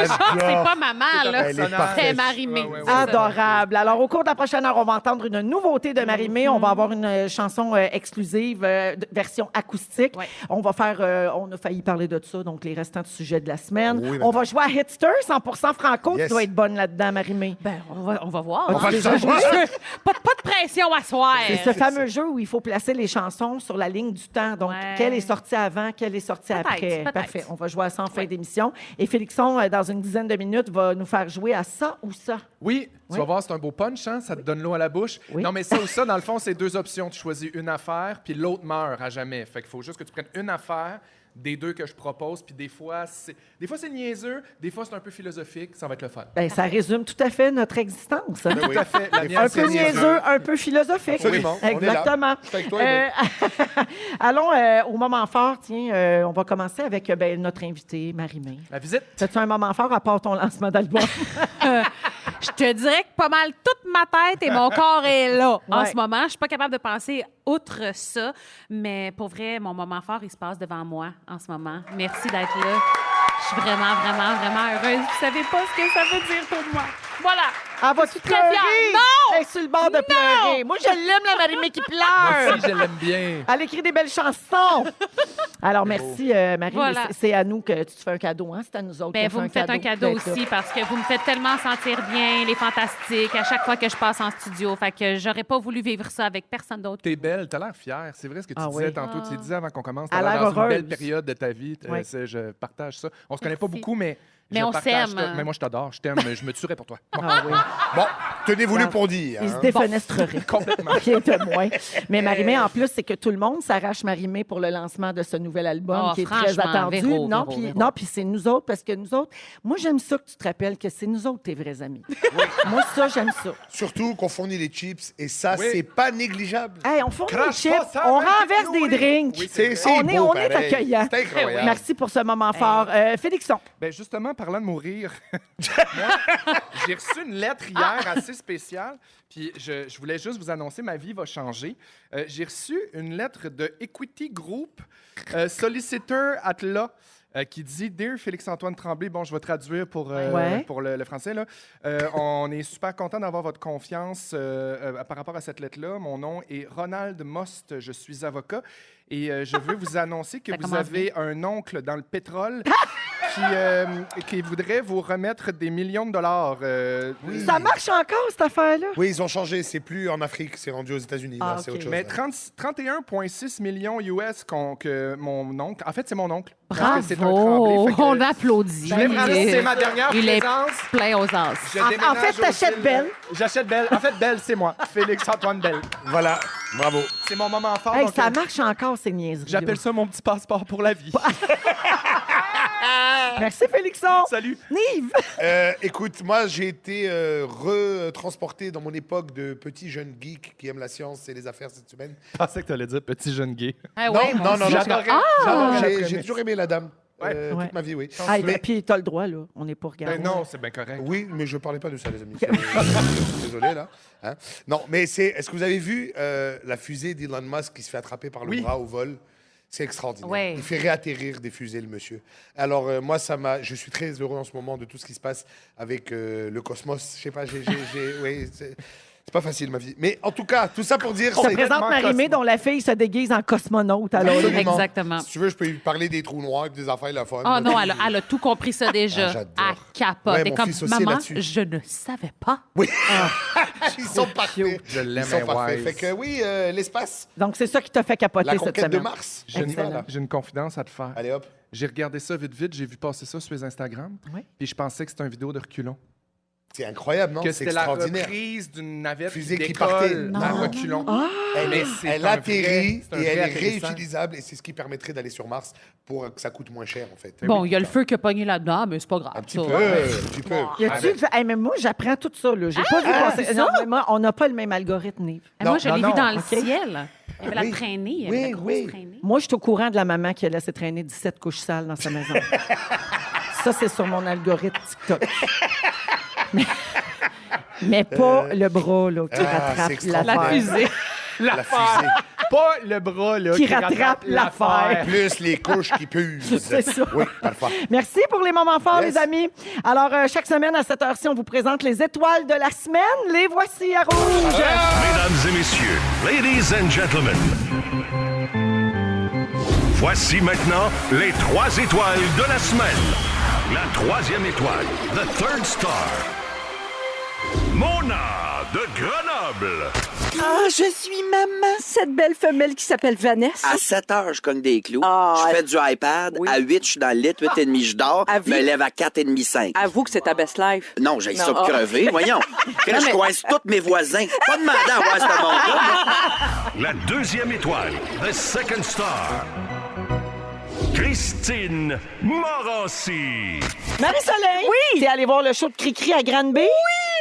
Genre, c'est pas maman, là. Elle est parfaite. C'est Marie-Mé. Ouais, ouais, ouais. C'est ça. Adorable. Alors, au cours de la prochaine heure, on va entendre une nouveauté de Marie-Mé. On va avoir une chanson exclusive, version acoustique. Ouais. On va faire... on a failli parler de ça, donc les restants du sujet de la semaine. Oui, on va jouer à Hitster, 100% franco. Yes. Tu dois être bonne là-dedans, Marie-Mé. Ben, on va voir. On va le savoir. Pas de pression à soir. C'est ce fameux jeu où il faut placer les chansons sur la ligne du temps. Donc, Ouais. quelle est sortie avant, quelle est sortie après. peut-être. Parfait. On va jouer à ça en fin d'émission. Et Félixon, dans une dizaine de minutes, va nous faire jouer à ça ou ça. Oui, tu vas voir, c'est un beau punch, hein? Ça te donne l'eau à la bouche. Oui. Non, mais ça ou ça, dans le fond, c'est 2 options. Tu choisis une affaire, puis l'autre meurt à jamais. Fait qu'il faut juste que tu prennes une affaire des 2 que je propose, puis des fois, c'est niaiseux, des fois, c'est un peu philosophique. Ça va être le fun. Ben, ça résume tout à fait notre existence. hein? Oui. Tout à fait. La Un mienne, Un c'est peu niaiseux, un peu philosophique. Absolument. On est là. Exactement. Je suis avec toi, Allons au moment fort. Tiens, on va commencer avec notre invitée, Marie-Mé. La visite. As-tu un moment fort à part ton lancement d'album? Je te dirais que pas mal toute ma tête et mon corps est là en Ouais. ce moment. Je suis pas capable de penser outre ça, mais pour vrai, mon moment fort, il se passe devant moi en ce moment. Merci d'être là. Je suis vraiment, vraiment, vraiment heureuse. Vous savez pas ce que ça veut dire pour moi. Voilà. Elle va-tu très fière. pleurer? Non! Elle est sur le bord de pleurer. Moi, je l'aime, la Marie-Mé qui pleure. Moi aussi, je l'aime bien. Elle écrit des belles chansons. Alors, merci, Marie. Voilà. C'est à nous que tu te fais un cadeau. Hein? C'est à nous autres. Ben, qu'on vous me fait faites un cadeau d'être là. aussi parce que vous me faites tellement sentir bien, les fantastiques, à chaque fois que je passe en studio. Fait que j'aurais pas voulu vivre ça avec personne d'autre. T'es belle, t'as l'air fière. C'est vrai ce que tu Ah disais oui. tantôt. Tu disais avant qu'on commence, Elle t'as a l'air l'air dans une belle heureuse. période de ta vie. Oui. Je partage ça. On se connaît pas Merci. beaucoup, mais Mais je on partage s'aime. ça. Mais moi, je t'adore, je t'aime, je me tuerais pour toi. Ah oui. Bon, tenez-vous-le pour dire. Il se hein. défenestrerait. Complètement. Rien de moins. Mais Marie-Mé, en plus, c'est que tout le monde s'arrache Marie-Mé pour le lancement de ce nouvel album Oh, qui est très franchement, attendu. Véro, non, Véro, puis Véro. non, puis c'est nous autres, parce que nous autres, moi, j'aime ça que tu te rappelles que c'est nous autres tes vrais amis. Moi, ça, j'aime ça. Surtout qu'on fournit les chips et ça, Oui. c'est pas négligeable. Hey, on fournit des Crache chips, pas ça, on avec renverse nous, des oui. drinks. Oui, c'est on beau, est pareil. accueillant. C'est incroyable. Merci pour ce moment fort. Félixon. Ben justement, parlant de mourir, moi, j'ai reçu une lettre hier assez spéciale. Puis je voulais juste vous annoncer, ma vie va changer. J'ai reçu une lettre de Equity Group, Solicitor at Law, qui dit « Dear Félix-Antoine Tremblay », bon, je vais traduire pour le français, là. On est super content d'avoir votre confiance par rapport à cette lettre-là. Mon nom est Ronald Most, je suis avocat. Et je veux vous annoncer que Ça vous commence avez un oncle dans le pétrole qui voudrait vous remettre des millions de dollars. Ça marche encore, cette affaire-là? Oui, ils ont changé. C'est plus en Afrique, c'est rendu aux États-Unis. Ah, là, c'est ok. autre chose. Mais là. 31,6 millions US que mon oncle... En fait, c'est mon oncle. Parce que c'est un Bravo! Tremblay, fait que On applaudit. Je voulais vous annoncer, c'est ma dernière Il est présence. plein aux as. Je En déménage fait, au t'achètes Ville- Belle. J'achète Belle. En fait, Belle, c'est moi. Félix-Antoine Belle. Voilà, bravo. C'est mon moment fort. Hey, donc, ça marche encore, ces niaiseries. j'appelle ça mon petit passeport pour la vie. Merci, Félixon. Salut. Nive. Écoute, moi, j'ai été retransporté dans mon époque de petit jeune geek qui aime la science et les affaires cette semaine. Je pensais que tu allais dire petit jeune gay. Ah Non, ouais, non, non, J'adorais. J'ai toujours aimé la dame. Ouais. Toute ma vie, oui. Ah, Mais- puis t'as le droit, là. On n'est pas regardé. Ben non, c'est bien correct. Oui, mais je parlais pas de ça, les amis. Désolé, là. Hein? Non, mais est-ce que vous avez vu la fusée d'Elon Musk qui se fait attraper par le Oui. bras au vol? C'est extraordinaire. Ouais. Il fait réatterrir des fusées, le monsieur. Alors, moi, je suis très heureux en ce moment de tout ce qui se passe avec le cosmos. Je sais pas, oui, c'est pas facile, ma vie. Mais en tout cas, tout ça pour dire... Je te c'est- présente Marie-Mé, dont la fille se déguise en cosmonaute. Alors, Absolument. Exactement. Si tu veux, je peux lui parler des trous noirs et des affaires, la fun. Oh non, elle a tout compris ça déjà. Ah, j'adore. Elle capote. Ouais, Elle est mon comme, fils aussi maman, là-dessus. je ne savais pas. Oui. Ils sont parfaits. Je l'aime, Ils sont parfaits. Wise. Fait que oui, l'espace, donc, c'est ça qui t'a fait capoter la cette conquête de semaine. Mars. J'ai On y va, là. j'ai une confidence à te faire. Allez, hop. J'ai regardé ça vite, j'ai vu passer ça sur les Instagram. Oui. Puis je pensais que c'était une vidéo de reculons. C'est incroyable, non? Que C'est c'était la extraordinaire. reprise d'une navette Fusée qui décolle partait. à reculons. Elle, Mais c'est elle un atterrit vrai- c'est un et elle vrai est atterrissage. réutilisable et c'est ce qui permettrait d'aller sur Mars pour que ça coûte moins cher, en fait. Bon, il y a le feu qui a pogné là-dedans, mais c'est pas grave. Un petit ça. peu, un petit peu. Y a-tu... Hey, mais moi, j'apprends tout ça, là. J'ai pas vu passer... Non, mais moi, on n'a pas le même algorithme, Nive. Ah, moi, Non, je non, l'ai non, vu dans le ok. ciel. Il y avait Oui. la traînée, il y Oui, avait la grosse oui. traînée. Moi, je suis au courant de la maman qui a laissé traîner 17 couches sales dans sa maison. Ça, c'est sur mon algorithme TikTok. Mais pas le bras, là, qui rattrape c'est l'affaire. La fusée. La fusée. Pas le bras là, Qui rattrape l'affaire. Plus les couches qui puent. C'est ça. Oui, parfois. Merci pour les moments forts, Yes. les amis. Alors, chaque semaine, à cette heure-ci, on vous présente les étoiles de la semaine. Les voici à rouge. Mesdames et messieurs, ladies and gentlemen. Voici maintenant les 3 étoiles de la semaine. La 3e étoile, the third star. Mona de Grenoble. Ah, je suis maman, cette belle femelle qui s'appelle Vanessa. À 7 heures, je cogne des clous. Ah, Je fais du iPad. oui. À 8, je suis dans le lit. 8 et demi, je dors. À Je me lève à 4 et demi, 5. Avoue que c'est ta best life. Non, j'ai ça Non, pour ah. crever. Voyons. Là, je coince tous mes voisins. Pas demander à voir ce monde-là. La 2e étoile, the second star. Christine Morancy. Marie-Soleil. Oui. T'es allé voir le show de Cricri à Granby? Oui,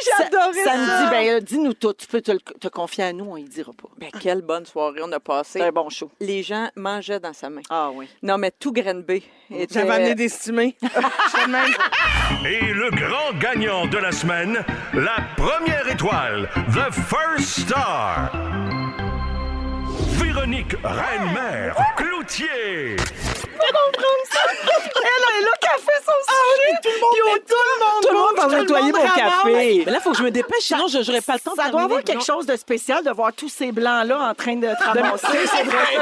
j'ai adoré ça. Samedi, ben, dis-nous tout. Tu peux te confier à nous, on y dira pas. Ben, quelle bonne soirée on a passé. C'est un bon show. Les gens mangeaient dans sa main. Ah oui. Non, mais tout Granby était... J'avais amené des stimés. Et le grand gagnant de la semaine, la première étoile, the first star. Véronique Reine-Mère Cloutier. Cloutier. Elle est là qui a fait son sujet. Tout le monde va nettoyer mon café. Mais là, faut que je me dépêche, sinon je n'aurai pas le temps de Ça doit terminer. avoir quelque chose de spécial de voir tous ces blancs-là en train de te ramasser. C'est vrai.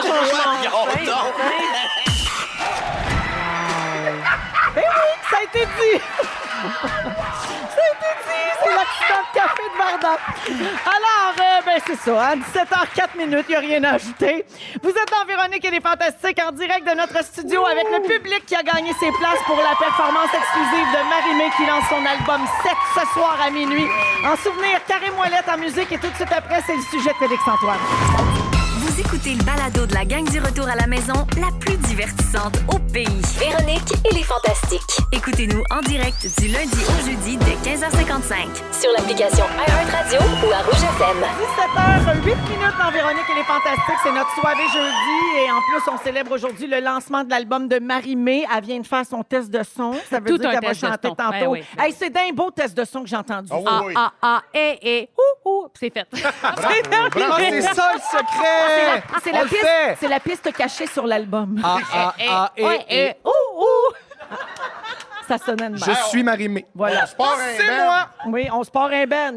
Ben oui, ça a été dit. C'est l'accident de café de Varda. Alors, ben c'est ça, à 17h04, il n'y a rien à ajouter. Vous êtes dans Véronique et les Fantastiques en direct de notre studio avec le public qui a gagné ses places pour la performance exclusive de Marie-Mé qui lance son album 7 ce soir à minuit. En souvenir, Carré Moellette en musique et tout de suite après, c'est le sujet de Félix-Antoine. Vous écoutez le balado de la gang du retour à la maison, la plus divertissante au pays. Véronique et les Fantastiques. Écoutez-nous en direct du lundi au jeudi dès 15h55. Sur l'application iHeartRadio ou à Rouge FM. 17h08 dans Véronique et les Fantastiques. C'est notre soirée jeudi. Et en plus, on célèbre aujourd'hui le lancement de l'album de Marie-Mé. Elle vient de faire son test de son. Ça veut Tout dire un qu'elle va test de chanter son. tantôt. Ben oui. Hey, c'est d'un beau test de son que j'ai entendu. C'est fait. C'est ça le secret. C'est la piste cachée sur l'album. Ça sonnait de même. Je suis Marie-Mé. Voilà. C'est moi. Oui, on se part un ben.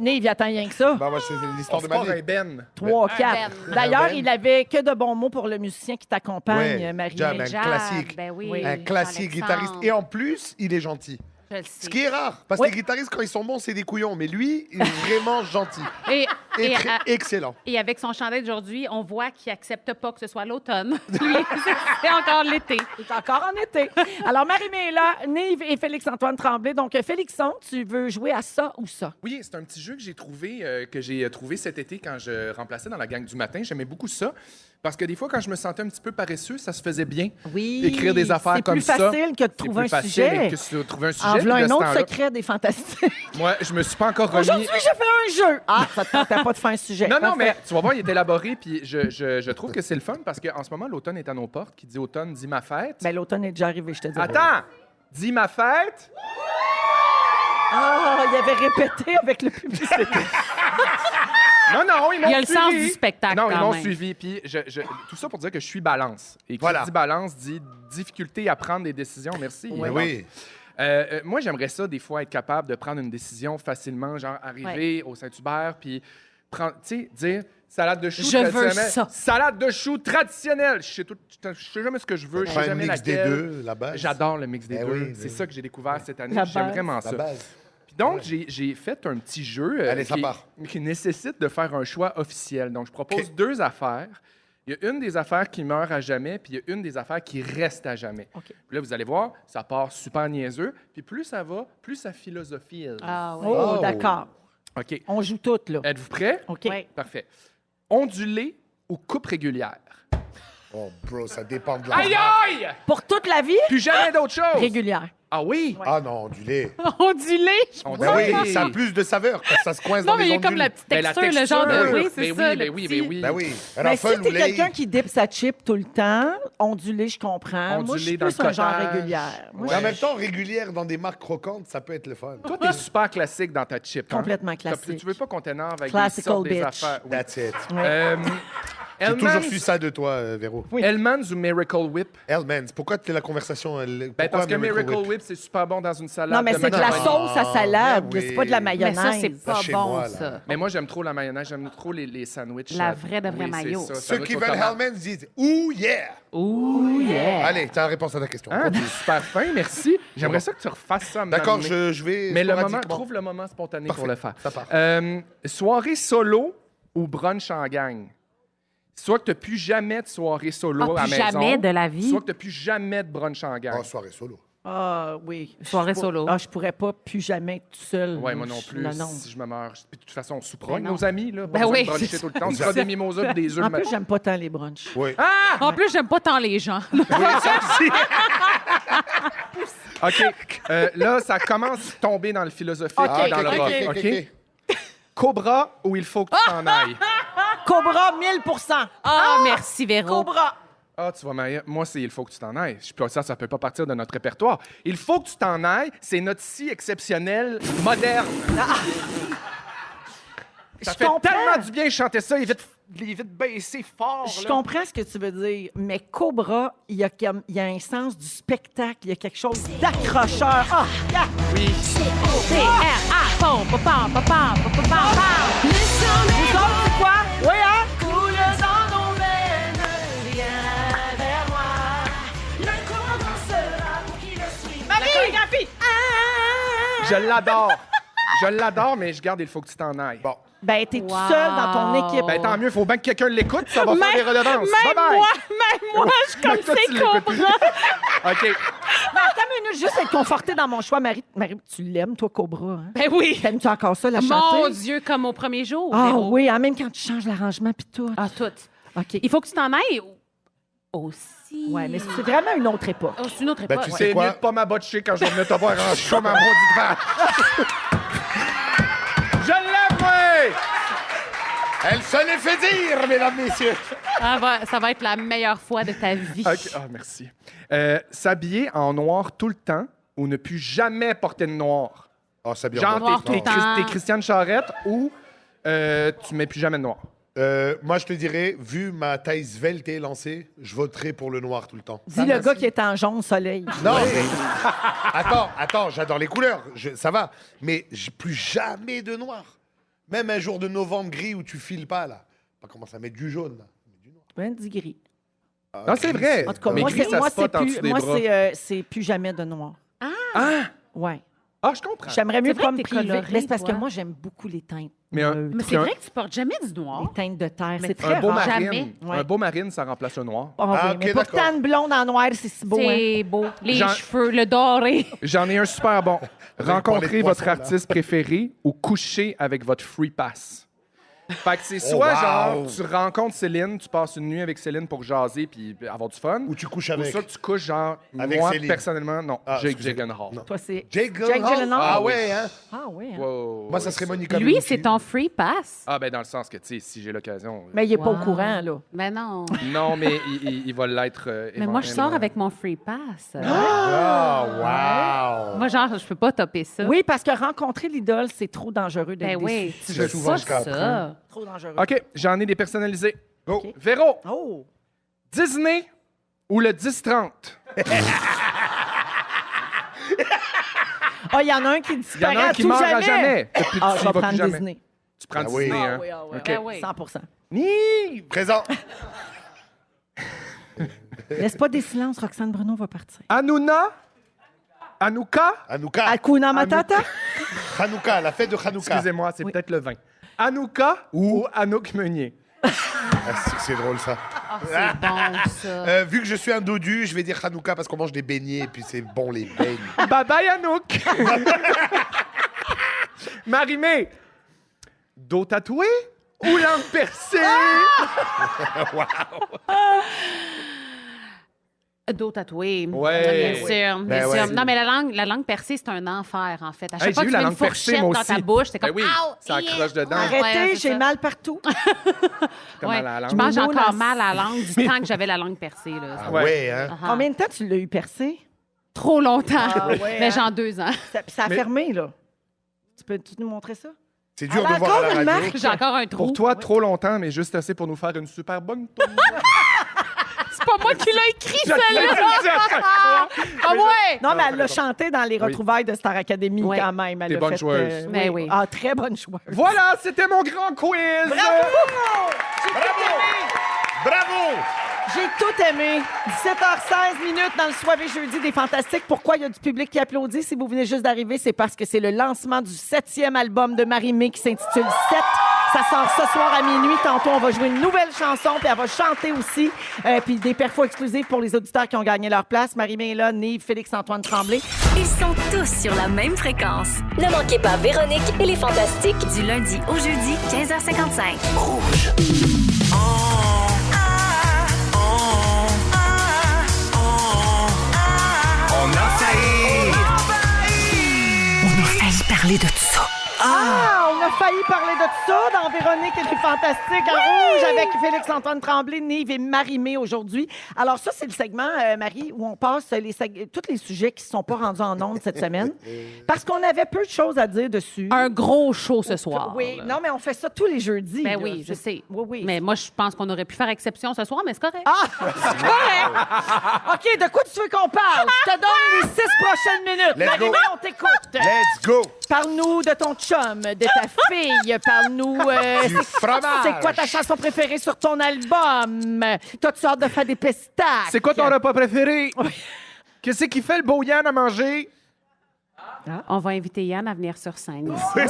Nive, il attend rien que ça. Ben, moi, c'est l'histoire de ma vie. Ben. 3, 4. Ben. D'ailleurs, Ben. il avait que de bons mots pour le musicien qui t'accompagne, Ouais, Marie. Jam, un Jam, classique. ben oui. Un classique guitariste. Et en plus, il est gentil. Je le sais. Ce qui est rare. Parce que les guitaristes, quand ils sont bons, c'est des couillons. Mais lui, il est vraiment gentil. Et Excellent. Et avec son chandail d'aujourd'hui, on voit qu'il accepte pas que ce soit l'automne. Lui, c'est encore l'été. C'est encore en été. Alors, Marie-Mé est là, Nive et Félix-Antoine Tremblay. Donc, Félixon, tu veux jouer à ça ou ça? Oui, c'est un petit jeu que j'ai trouvé cet été quand je remplaçais dans la gang du matin. J'aimais beaucoup ça. Parce que des fois, quand je me sentais un petit peu paresseux, ça se faisait bien. Oui. Écrire des affaires comme ça. C'est plus facile que de trouver un sujet. Que de trouver un sujet. En voilà puis de un ce autre temps-là, secret des Fantastiques. moi, je me suis pas encore remis. Aujourd'hui, j'ai fait un jeu. Ah, ça te tentait pas de faire un sujet. Non, Parfait. mais tu vas voir, il est élaboré, puis je trouve que c'est le fun parce qu'en ce moment, l'automne est à nos portes. Qui dit automne dit ma fête. Ben, l'automne est déjà arrivé, je te dis. Attends! Dis ma fête! Ah, il avait répété avec le public. Non, ils m'ont suivi. Il y a le sens du spectacle, Non, ils quand m'ont même. suivi. Puis tout ça pour dire que je suis balance. Et qui Voilà. dit balance dit difficulté à prendre des décisions. Merci. Ben oui. Moi, j'aimerais ça, des fois, être capable de prendre une décision facilement, genre arriver au Saint-Hubert, puis prendre, tu sais, dire salade de choux Je veux traditionnelle. ça. Salade de choux traditionnelle. Je sais jamais ce que je veux, je sais Faire un jamais mix des laquelle. deux, la base. J'adore le mix des Ben deux. oui, C'est oui. ça que j'ai découvert cette année. La J'aime base. vraiment La ça. base. Puis donc, j'ai fait un petit jeu Allez, ça part. qui nécessite de faire un choix officiel. Donc, je propose OK. 2 affaires. Il y a une des affaires qui meurt à jamais, puis il y a une des affaires qui reste à jamais. OK. Puis là, vous allez voir, ça part super niaiseux. Puis plus ça va, plus ça philosophie. Ah oui. Oh, Oh. d'accord. OK. On joue toutes, là. Êtes-vous prêts? OK. Oui. Parfait. Ondulé ou coupe régulière? Oh, bro, ça dépend de la. Aïe, aïe! Pour toute la vie, Plus jamais d'autre chose! régulière. Ah oui? Ah non, ondulé. Ondulé. Ben oui, ça a plus de saveur quand ça se coince Non, dans mais il les y a comme ondules. la petite Ben, la texture, le genre de... texture. Oui, c'est Ben ça. oui, le ben oui, petit- ben oui. Ben oui. Ben, si Ruffle ou t'es lait. quelqu'un qui dippe sa chip tout le temps, ondulé, je comprends. Moi, je suis Ondulé dans plus le un genre cottage. régulière. Moi, Mais en même temps, régulière dans des marques croquantes, ça peut être le fun. Toi, t'es super classique dans ta chip. hein? Complètement classique. Tu veux pas qu'on t'énerve avec Classical des sortes des bitch. affaires. Oui. That's it. Ouais. J'ai toujours su ça de toi, Véro. Hellmann's ou Miracle Whip? Hellmans, pourquoi tu la conversation? Ben, pourquoi parce que Miracle Whip, c'est super bon dans une salade. Non, mais de c'est de la macaroni. sauce à salade, ben oui. c'est pas de la Mais mayonnaise. ça, c'est pas chez bon, moi, là. ça. Mais moi, j'aime trop la mayonnaise, j'aime trop les sandwichs. La là. vraie de vraie Oui, c'est mayo. ça, Ceux sandwich qui aux veulent tomates. Hellmans disent « Ouh, yeah! Ouh, yeah! » Allez, t'as la réponse à ta question. Ah, t'es super fin, merci. J'aimerais ça que tu refasses ça. D'accord, Madame. je vais Mais le moment, sporadiquement. trouve le moment spontané Parfait, pour le faire. ça part. Soirée solo ou brunch en gang? Soit que tu n'as plus jamais de soirée solo Ah, à plus la maison. jamais de la vie? Soit que tu n'as plus jamais de brunch en gang. Oh, soirée solo. Ah, oui. Soirée Je solo. Ah, je pourrais pas plus jamais être tout seul. Ouais, moi non plus. Non, non. Si je me meurs. Puis de toute façon, on souprogne Ben non. nos amis. Là, Ben Pas besoin oui, de bruncher c'est tout le temps. On se fera des mimosas et des œufs En le matin. plus, j'aime pas tant les brunchs. Oui. En plus, j'aime pas tant les gens. Oui, ça aussi. OK. Là, ça commence à tomber dans le philosophique et dans le rock. OK. OK? Cobra ou il faut que tu t'en ailles? Cobra, 1000%. Ah, merci, Véro. Cobra. Ah, tu vois, Maria, moi, c'est il faut que tu t'en ailles. Je peux, ça peut pas partir de notre répertoire. Il faut que tu t'en ailles, c'est notre si exceptionnel moderne. Ça Je fait comprends. tellement du bien chanter ça. Il est vite baissé fort. Je là. comprends ce que tu veux dire, mais Cobra, il y a un sens du spectacle, il y a quelque chose d'accrocheur. Ah, yeah. Oui. C-R-A, pom, pom, pom, pom, pom, pom, pom. Vous autres, c'est quoi? Oui, hein? Coule dans nos veines, viens vers moi. Le courant sera pour qui le suit. Marie! La chorégraphie! Je l'adore, mais je garde, il faut que tu t'en ailles. Bon. Ben, t'es tout seul dans ton équipe. Ben, tant mieux, il faut bien que quelqu'un l'écoute, ça va faire des redevances. Même Bye-bye. moi, je suis comme Toi, tu c'est l'écoutes Cobra. plus. OK. Mais attends une minute, juste être confortée dans mon choix. Marie, tu l'aimes, toi, Cobra, hein? Ben oui. T'aimes-tu encore ça, la Mon chanter? Dieu, comme au premier jour. Ah Véro. oui, hein, même quand tu changes l'arrangement puis tout. Ah, tout. OK. Il faut que tu t'en ailles aussi. Ouais, mais c'est vraiment une autre époque. Oh, c'est une autre Ben, époque. tu sais C'est quoi? mieux de pas m'abotcher quand je vais venir te voir en show, ma maudite vache. Je l'aime, moi! Elle se l'est fait dire, mesdames, messieurs. Ça va être la meilleure fois de ta vie. OK. Ah, merci. S'habiller en noir tout le temps ou ne plus jamais porter de noir? Oh, ça bien. Genre, Noir tout le temps. t'es Christiane Charette ou tu mets plus jamais de noir? Moi, je te dirais, vu ma taille svelte lancée, je voterai pour le noir tout le temps. Dis le gars qui est en jaune soleil. Non, mais... attends, j'adore les couleurs, ça va. Mais j'ai plus jamais de noir. Même un jour de novembre gris où tu files pas, là. On commence à mettre du jaune, là. Ben, dis gris. Non, c'est vrai. En tout cas, Mais moi, gris, c'est, ça moi, spot c'est en plus, dessous des moi, bras. c'est plus jamais de noir. Ah! Ouais. Ah, je comprends. J'aimerais mieux vrai pas que me t'es priver. coloré, Mais c'est parce que toi. moi, j'aime beaucoup les teintes. Mais Mais c'est vrai que tu portes jamais du noir. Les teintes de terre. Mais C'est un très beau rare. Jamais. marine. Ouais. Un beau marine, ça remplace le noir. Ah, oui, Ah, ok, mais pourtant, d'accord. une blonde en noir, c'est si beau. Hein? C'est beau. Les Jean- cheveux, le doré. J'en ai un super bon. parler Rencontrer de votre poisson, là. artiste préféré ou coucher avec votre free pass. Fait que c'est soit wow. genre, tu rencontres Céline, tu passes une nuit avec Céline pour jaser puis avoir du fun. Ou tu couches Ou avec. ça, tu couches genre, Avec moi, Céline. personnellement, non, Ah, Jake excusez. Gyllenhaal. Non. Toi, c'est. Jake Jake Gyllenhaal? Ah oui. ouais, hein? Ah oui. Hein? Wow. Moi, ça serait Monica Lui, Bellucci. c'est ton free pass. Ah, ben dans le sens que, tu sais, si j'ai l'occasion. Mais il n'est pas Wow. au courant, là. Ben non. Non, mais il va l'être. Mais moi, je sors avec mon free pass. Ah, wow! Moi, genre, je peux pas topper ça. Oui, parce que rencontrer l'idole, c'est trop dangereux d'être Ben oui, déçu. tu C'est veux souvent pas le cas après. ça. Trop dangereux. OK, j'en ai des personnalisés. Go. OK. Véro, Oh! Disney ou le 10-30? Ah, il y en a un qui Il y en disparaît a un à qui tout meurt à jamais. jamais. Puis tu Ah, y je vas vais plus prendre jamais. Disney. Tu prends Ah oui. Disney, hein? Ah oui, ah oui. OK. Ben oui. 100%. Ni- Présent. Laisse pas des silences, Roxane Bruno va partir. Anouka? Hanouka. Hakuna Matata? Hanouka, la fête de Hanouka. Excusez-moi, c'est Oui. peut-être le vin. Anouka ou Anouk Meunier? Ah, c'est drôle, ça. Ah, c'est bon, ça. Vu que je suis un dodu, je vais dire Hanouka parce qu'on mange des beignets et puis c'est bon, les beignes. Bye bye Anouk! Marimé, dos tatoué ou langue percée? Dos tatoué. Ouais. Bien sûr. Ben Bien ouais. sûr. Non, mais la langue percée, c'est un enfer, en fait. À chaque Hey, fois j'ai que eu tu la mets une langue percée, fourchette moi dans ta aussi. bouche, t'es Ben comme... oui, Ow, ça yeah. accroche dedans. Arrêtez, Ouais, c'est j'ai ça. mal partout. Comme Ouais. à la langue. Je pense que j'ai Mono, encore la- mal à la langue du temps que j'avais la langue percée. Là. Ah Ouais. ouais, hein? Ah. Combien de temps tu l'as eu percé? Trop longtemps. Ah ouais, Mais hein? genre 2 ans. Ça a Mais- fermé, là. Tu peux-tu nous montrer ça? C'est dur Elle de a voir encore à la une radio. marque. J'ai encore un trou. Pour toi, trop longtemps, mais juste assez pour nous faire une super bonne tournée. C'est pas moi qui l'ai écrit, celle-là. Ah ouais! Non, mais elle l'a chanté dans les retrouvailles de Star Academy Ouais. quand même. Elle Des a bonnes fait, joueuses. Ben oui. Ah, très bonne joueuse. Voilà, c'était mon grand quiz! Bravo! J'ai tout aimé. 17h16 minutes dans le soirée jeudi des Fantastiques. Pourquoi il y a du public qui applaudit? Si vous venez juste d'arriver, c'est parce que c'est le lancement du 7e album de Marie-Mé qui s'intitule 7. Ça sort ce soir à minuit. Tantôt, on va jouer une nouvelle chanson, puis elle va chanter aussi. Puis des perfos exclusives pour les auditeurs qui ont gagné leur place. Marie-Mé est là, Nive, Félix-Antoine Tremblay. Ils sont tous sur la même fréquence. Ne manquez pas Véronique et les Fantastiques. Du lundi au jeudi, 15h55. On a failli. On a failli parler de tout ça. Ah, on a failli parler de tout ça dans Véronique et les Fantastiques à Rouge avec Félix-Antoine Tremblay, Nive et Marie-Mé aujourd'hui. Alors ça, c'est le segment, Marie, où on passe tous les sujets qui ne sont pas rendus en ondes cette semaine parce qu'on avait peu de choses à dire dessus. Un gros show ce soir. Oui, là. non, mais on fait ça tous les jeudis. Ben là. oui, je sais. Oui. Mais moi, je pense qu'on aurait pu faire exception ce soir, mais c'est correct. Ah! C'est correct! OK, de quoi tu veux qu'on parle? Je te donne les 6 prochaines minutes. Let's go. Marie-Mé, on t'écoute. Let's go! Parle-nous de ton chum, de ta fille. Parle-nous... Du fromage. C'est quoi ta chanson préférée sur ton album? T'as-tu hâte de faire des pestacs? C'est quoi ton repas préféré? Qu'est-ce qui fait le beau Yann à manger? On va inviter Yann à venir sur scène ici.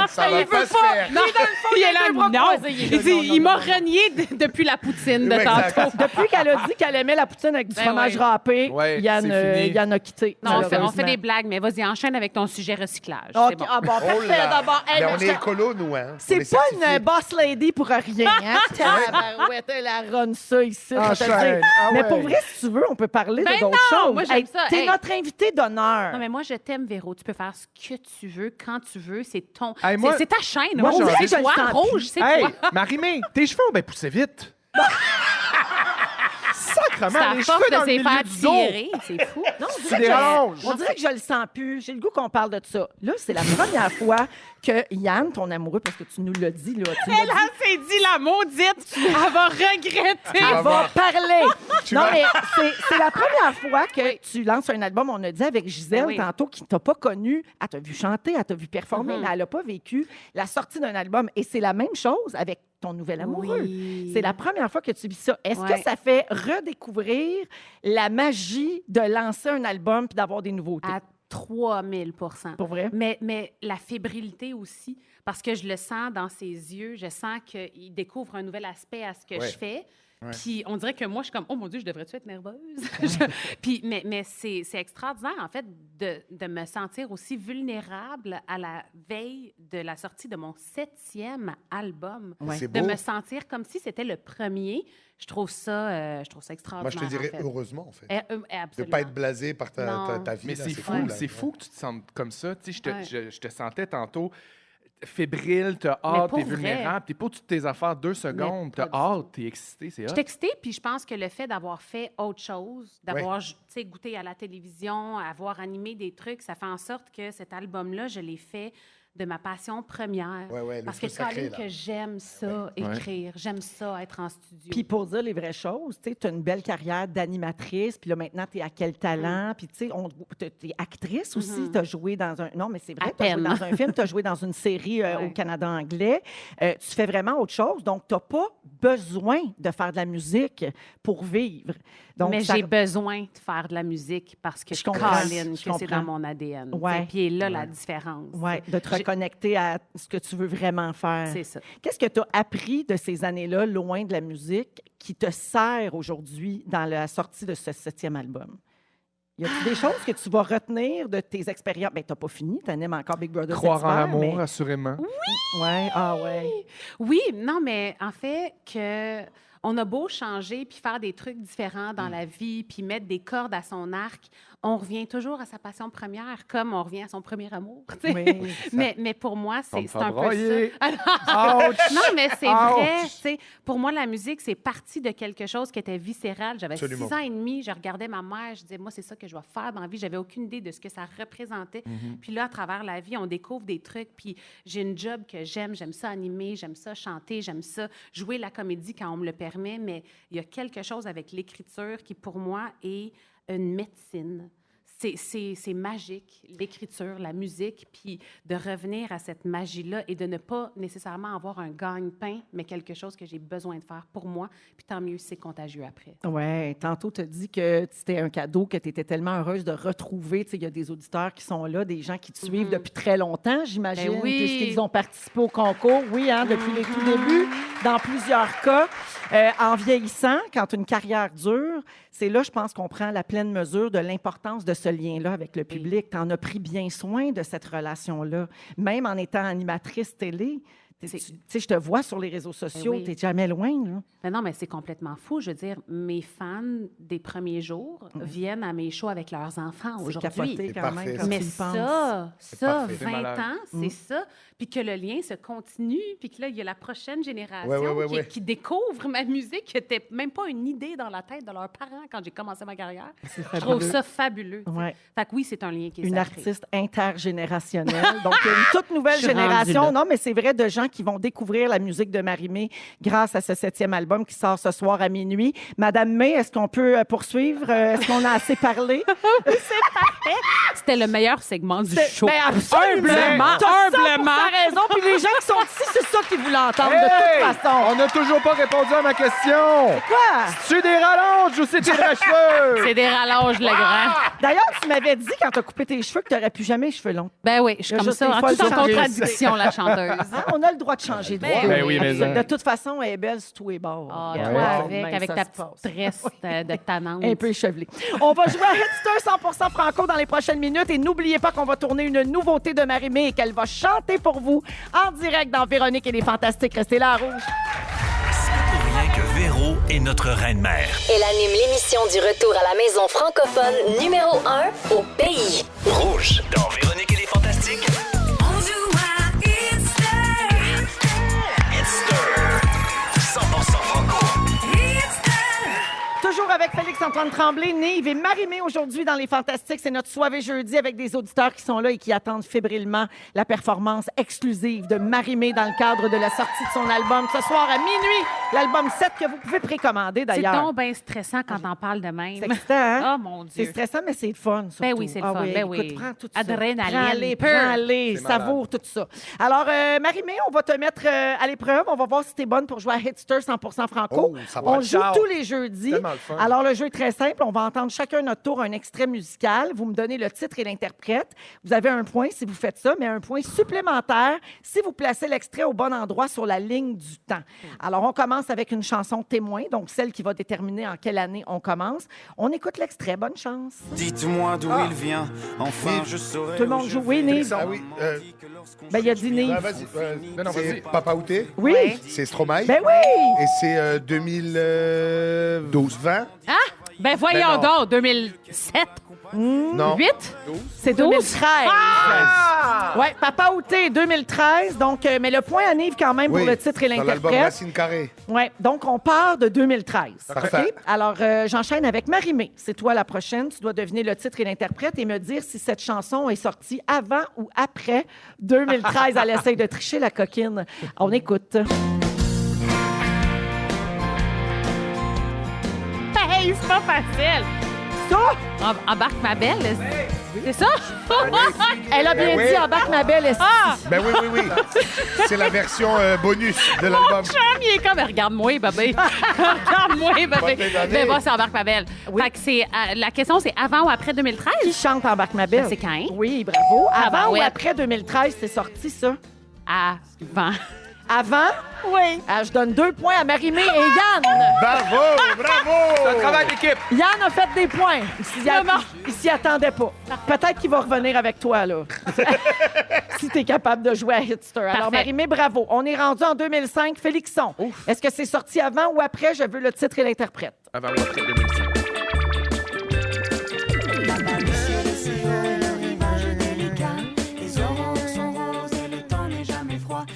Ça va il pas veut se pas. faire. Il est dans le fond, Il il est a là, deux bras non. croisés. Il dit, il m'a renié depuis la poutine de Oui, exact. tantôt. Depuis qu'elle a dit qu'elle aimait la poutine avec du Ben fromage oui. râpé, Ouais, Yann, c'est fini. Yann a quitté. Non, on fait malheureusement. des blagues, mais vas-y, enchaîne avec ton sujet recyclage. OK, C'est bon. Ah bon, Oh parfait là. d'abord. Hey, Mais mais on je- est écolo, nous, hein? On C'est est pas certifiés. une boss lady pour rien, hein? Tabarouette, elle run ça ici. Ah, je te le chaîne. dis. Ah Mais ouais. pour vrai, si tu veux, on peut parler Ben de d'autres non, choses. moi, j'aime ça. T'es Hey. notre invité d'honneur. Non, mais moi, je t'aime, Véro. Tu peux faire ce que tu veux, quand tu veux. C'est ton... Hey, moi- c'est ta chaîne. moi, Rouge, j'ai c'est envie- toi. je le sens Rouge, c'est Hey, toi. Marie-Mé, tes cheveux ont bien poussé vite. C'est Sacrement, à les force cheveux de dans le se milieu faire du dos. tirer. C'est fou. Non, on Tu dirait, que déranges. je, on dirait que je le sens plus. J'ai le goût qu'on parle de ça. Là, c'est la première fois que Yann, ton amoureux, parce que tu nous l'as dit, là, tu l'as Elle s'est dit la maudite. Elle va regretter. Elle va parler. Tu Non, vas- mais c'est la première fois que tu lances un album. On a dit avec Gisèle Ben oui. tantôt qui t'a pas connu. Elle t'a vu chanter, elle t'a vu performer, mais elle n'a pas vécu la sortie d'un album. Et c'est la même chose avec ton nouvel amoureux. Oui. C'est la première fois que tu vis ça. Est-ce Ouais. que ça fait redécouvrir la magie de lancer un album puis d'avoir des nouveautés? À 3000 %. Pour vrai? Mais la fébrilité aussi, parce que je le sens dans ses yeux, je sens qu'il découvre un nouvel aspect à ce que Ouais. je fais. Ouais. Puis on dirait que moi, je suis comme, oh mon Dieu, je devrais-tu être nerveuse? Puis, mais c'est extraordinaire, en fait, de me sentir aussi vulnérable à la veille de la sortie de mon 7e album. Ouais. C'est De beau. me sentir comme si c'était le premier. Je trouve ça Moi, extraordinaire. je te dirais en fait. heureusement, en fait. De De ne absolument. pas être blasé par Non. ta vie. Mais là, c'est fou, là. c'est fou que tu te sentes comme ça. Tu sais, Ouais. je te sentais tantôt fébrile, t'as Mais hâte, pour t'es vrai. vulnérable, t'es pas toutes tes affaires 2 secondes, t'as pas du hâte, t'es excité, c'est Je hot. suis excitée, puis je pense que le fait d'avoir fait autre chose, d'avoir tu sais, goûté à la télévision, avoir animé des trucs, ça fait en sorte que cet album-là, je l'ai fait de ma passion première. Ouais, le Parce feu que sacré, Colin, là. que j'aime ça, écrire, j'aime ça, être en studio. Puis pour dire les vraies choses, tu as une belle carrière d'animatrice, puis là maintenant, tu es à quel talent, Mm. puis tu sais, tu es actrice aussi, tu as joué dans un... Non, mais c'est vrai, À tu as joué peine. dans un film, tu as joué dans une série Ouais. au Canada anglais. Tu fais vraiment autre chose, donc tu n'as pas besoin de faire de la musique pour vivre. Donc, Mais ça- j'ai besoin de faire de la musique parce que Je je comprends, Colin, je que c'est comprends. dans mon ADN. tu sais. Ouais. Puis là, la différence. Ouais, de te J'ai- reconnecter à ce que tu veux vraiment faire. C'est ça. Qu'est-ce que tu as appris de ces années-là, loin de la musique, qui te sert aujourd'hui dans la sortie de ce 7e album? Y a-t-il des choses que tu vas retenir de tes expériences? Bien, t'as pas fini, t'aimes encore Big Brother. Croire cet en hiver, l'amour, mais- assurément. Ouais, ah ouais. Oui, non, mais en fait, que on a beau changer puis faire des trucs différents dans la vie puis mettre des cordes à son arc, on revient toujours à sa passion première, comme on revient à son premier amour. tu sais. Oui, mais pour moi, Ça me c'est fait un peu brailler. ça. Ouch! Non, mais c'est Ouch! vrai. Tu sais, pour moi, la musique, c'est partie de quelque chose qui était viscéral. J'avais Absolument. 6 ans et demi, je regardais ma mère, je disais, moi, c'est ça que je vais faire dans la vie. J'avais aucune idée de ce que ça représentait. Puis là, à travers la vie, on découvre des trucs. Puis j'ai une job que j'aime ça animer, j'aime ça chanter, j'aime ça jouer la comédie quand on me le permet. Mais il y a quelque chose avec l'écriture qui, pour moi, est une médecine. C'est magique, l'écriture, la musique, puis de revenir à cette magie-là et de ne pas nécessairement avoir un gagne-pain, mais quelque chose que j'ai besoin de faire pour moi, puis tant mieux si c'est contagieux après. Oui, tantôt, tu as dit que c'était un cadeau, que tu étais tellement heureuse de retrouver. Tu sais, il y a des auditeurs qui sont là, des gens qui te suivent depuis très longtemps, j'imagine, Ben oui. puisqu'ils ont participé au concours. Oui, hein, depuis les tout débuts, dans plusieurs cas. En vieillissant, quand une carrière dure, c'est là, je pense, qu'on prend la pleine mesure de l'importance de ce lien-là avec le public. Tu en as pris bien soin de cette relation-là. Même en étant animatrice télé, Tu sais, je te vois sur les réseaux sociaux, Ben oui. t'es jamais loin, là. Mais non, mais c'est complètement fou. Je veux dire, mes fans des premiers jours viennent à mes shows avec leurs enfants C'est aujourd'hui. capoté quand parfait, même ça. quand Mais tu y penses. ça, parfait. C'est 20 malade. ans, c'est ça. Puis que le lien se continue, puis que là, il y a la prochaine génération Ouais. qui découvre ma musique, qui n'était même pas une idée dans la tête de leurs parents quand j'ai commencé ma carrière. Je trouve ça fabuleux. tu sais. Ouais. Fait que oui, c'est un lien qui est Une sacré. artiste intergénérationnelle. Donc, il y a une toute nouvelle Je suis génération. rendue là. Non, mais c'est vrai, de gens qui vont découvrir la musique de Marie-Mé grâce à ce 7e album qui sort ce soir à minuit. Madame May, est-ce qu'on peut poursuivre? Est-ce qu'on a assez parlé? C'était le meilleur segment du show. Ben, absolument. Humblement, T'as humblement. 100% raison. Puis les gens qui sont ici, c'est ça qu'ils voulaient entendre de Hey! toute façon. On n'a toujours pas répondu à ma question. Quoi? C'est des rallonges ou c'est des cheveux? C'est des rallonges, le grand. D'ailleurs, tu m'avais dit quand tu as coupé tes cheveux que tu n'aurais plus jamais les cheveux longs. Ben oui, je suis Il y a comme juste ça, des en fois, toute en le changer. contradiction, la chanteuse. Hein, on a le droit de changer de Ben voix. oui. Ben oui, mais Absolument. De toute façon, elle est belle sur tous les bords. Ah, Ouais. toi, Même avec ça ta se petite passe. tresse de tannante. Un peu échevelé. On va jouer à Hitster 100% franco dans les prochaines minutes et n'oubliez pas qu'on va tourner une nouveauté de Marie-Mé et qu'elle va chanter pour vous en direct dans Véronique et les Fantastiques. Restez là à Rouge. Pour rien que Véro est notre reine-mère. Elle anime l'émission du retour à la maison francophone numéro 1 au pays. Rouge, dans Véronique et les Fantastiques. On joue à Hitster. Hitster. 100% franco. Toujours avec Félix-Antoine Tremblay, Nive et Marie-Mé aujourd'hui dans Les Fantastiques. C'est notre soirée jeudi avec des auditeurs qui sont là et qui attendent fébrilement la performance exclusive de Marie-Mé dans le cadre de la sortie de son album ce soir à minuit. L'album 7 que vous pouvez précommander C'est d'ailleurs. donc bien stressant quand on parle de même. C'est excitant, hein? Oh mon C'est Dieu. stressant, mais c'est le fun. Surtout. Ben oui, c'est le fun. Ben oui. Écoute, prends tout ça. Adrénaline Prends-les, pure. prends-les, C'est malade. savoure tout ça. Alors, Marie-Mé, on va te mettre à l'épreuve. On va voir si tu es bonne pour jouer à Hitster 100% franco. Oh, ça va On être joue chaud. tous les jeudis. Tellement le fun. Alors, le jeu est très simple. On va entendre chacun notre tour un extrait musical. Vous me donnez le titre et l'interprète. Vous avez un point si vous faites ça, mais un point supplémentaire si vous placez l'extrait au bon endroit sur la ligne du temps. Alors, on commence avec une chanson témoin, donc celle qui va déterminer en quelle année on commence. On écoute l'extrait. Bonne chance. Dites-moi d'où il vient, enfin je saurai. Tout le monde joue. Oui, Nive? Ah oui. Ben, il y a dit Nive. Vas-y. Non, C'est vas-y. Papa Outé. Oui. C'est Stromae. Ben oui! Et c'est 2012. 20? Ah! Ben voyons Ben non. donc, 2007, Non. 8, C'est 2013. Ouais, Papa Outé, 2013. Donc, mais le point à Nive quand même Oui, pour le titre et dans l'album l'interprète. Racine Carrée. Ouais, donc on part de 2013. Parfait. OK? Alors, j'enchaîne avec Marie-Mé. C'est toi la prochaine. Tu dois deviner le titre et l'interprète et me dire si cette chanson est sortie avant ou après 2013. Elle essaye de tricher, la coquine. On écoute. Hey, c'est pas facile. Ça, Embarque ma belle, c'est ça? elle a bien oui. dit, embarque ma belle. Ah! Ben oui. C'est la version bonus de Mon l'album. chum, il est comme, regarde-moi, bébé. Regarde-moi, bébé. Bonne année. Mais bon, c'est Embarque ma belle. Fait que c'est, la question, c'est avant ou après 2013? Qui chante embarque ma belle? Ben, c'est quand, hein? Oui, bravo. Ah, Avant ben ou ouais. après 2013, c'est sorti, ça? Avant. Avant? Oui. Je donne 2 points à Marie-Mé et Yann. Bravo. C'est un travail d'équipe. Yann a fait des points. Il s'y attendait pas. Peut-être qu'il va revenir avec toi, là. Si tu es capable de jouer à Hitster. Alors, Parfait. Marie-Mé, bravo. On est rendu en 2005. Félixon, est-ce que c'est sorti avant ou après? Je veux le titre et l'interprète. Avant ou après 2005.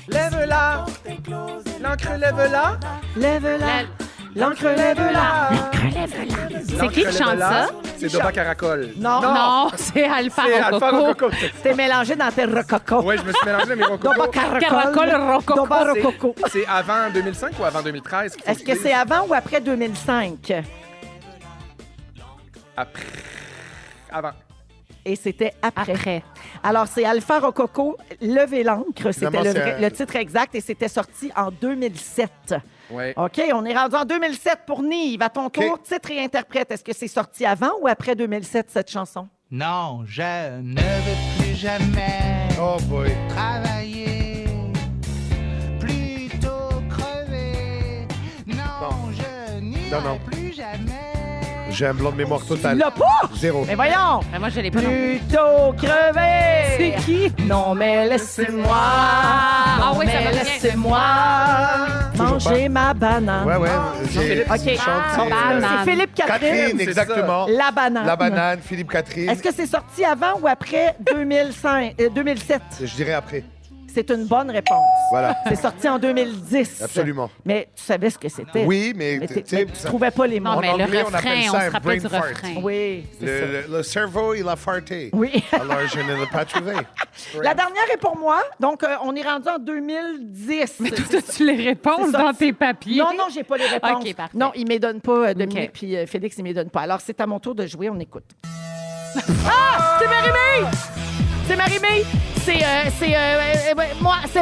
Lève-la. L'encre lève-la. Lève-la. L'encre lève-la. C'est qui chante ça? C'est Doba Caracol. Non. Non, c'est Alpha C'est Alpha Rococo. Rococo. T'es mélangé dans tes rococo. Oui, je me suis mélangé mes Doba rococo. caracol. Rococo. Doba rococo. C'est avant 2005 ou avant 2013? qu'il faut Est-ce que je c'est dise? avant ou après 2005? Après. Avant. Et c'était après. Après. Alors, c'est Alpha Rococo, Levez l'encre. C'était Finalement, c'est le titre exact et c'était sorti en 2007. Ouais. OK, on est rendu en 2007 pour Nive. À ton tour, titre et interprète. Est-ce que c'est sorti avant ou après 2007, cette chanson? Non, je ne veux plus jamais Oh boy. travailler, plutôt crever. Non, je n'irai Non. plus jamais. J'ai un blanc de mémoire Tu total. l'as pas? 0. Mais voyons! Ben, moi, je l'ai pas. non plus. Plutôt crever! C'est qui? Non, mais laissez-moi Ah oui, ça va mais bien. laissez-moi manger ma banane. Ouais. OK. Banane. C'est Philippe Catherine. Catherine, exactement. La banane. La banane, Philippe Catherine. Est-ce que c'est sorti avant ou après 2007? Je dirais après. C'est une bonne réponse. Voilà. C'est sorti en 2010. Absolument. Mais tu savais ce que c'était. Oui, mais Mais tu tu sais, trouvais pas les mots. Non, mais En le anglais, on refrain, appelle on ça se un rappelle du brain fart. refrain. Oui, c'est ça. le cerveau, il a farté. Oui. Alors, je ne l'ai pas trouvé. La dernière est pour moi. Donc, on est rendu en 2010. Mais toi, as-tu les réponses C'est ça. dans tes papiers? Non, j'ai pas les réponses. OK, parfait. Non, il ne me donne pas, Dominique, OK. puis Félix, il ne me donne pas. Alors, c'est à mon tour de jouer. On écoute. Ah! C'est Marie-Mé! C'est Marie-Mé! C'est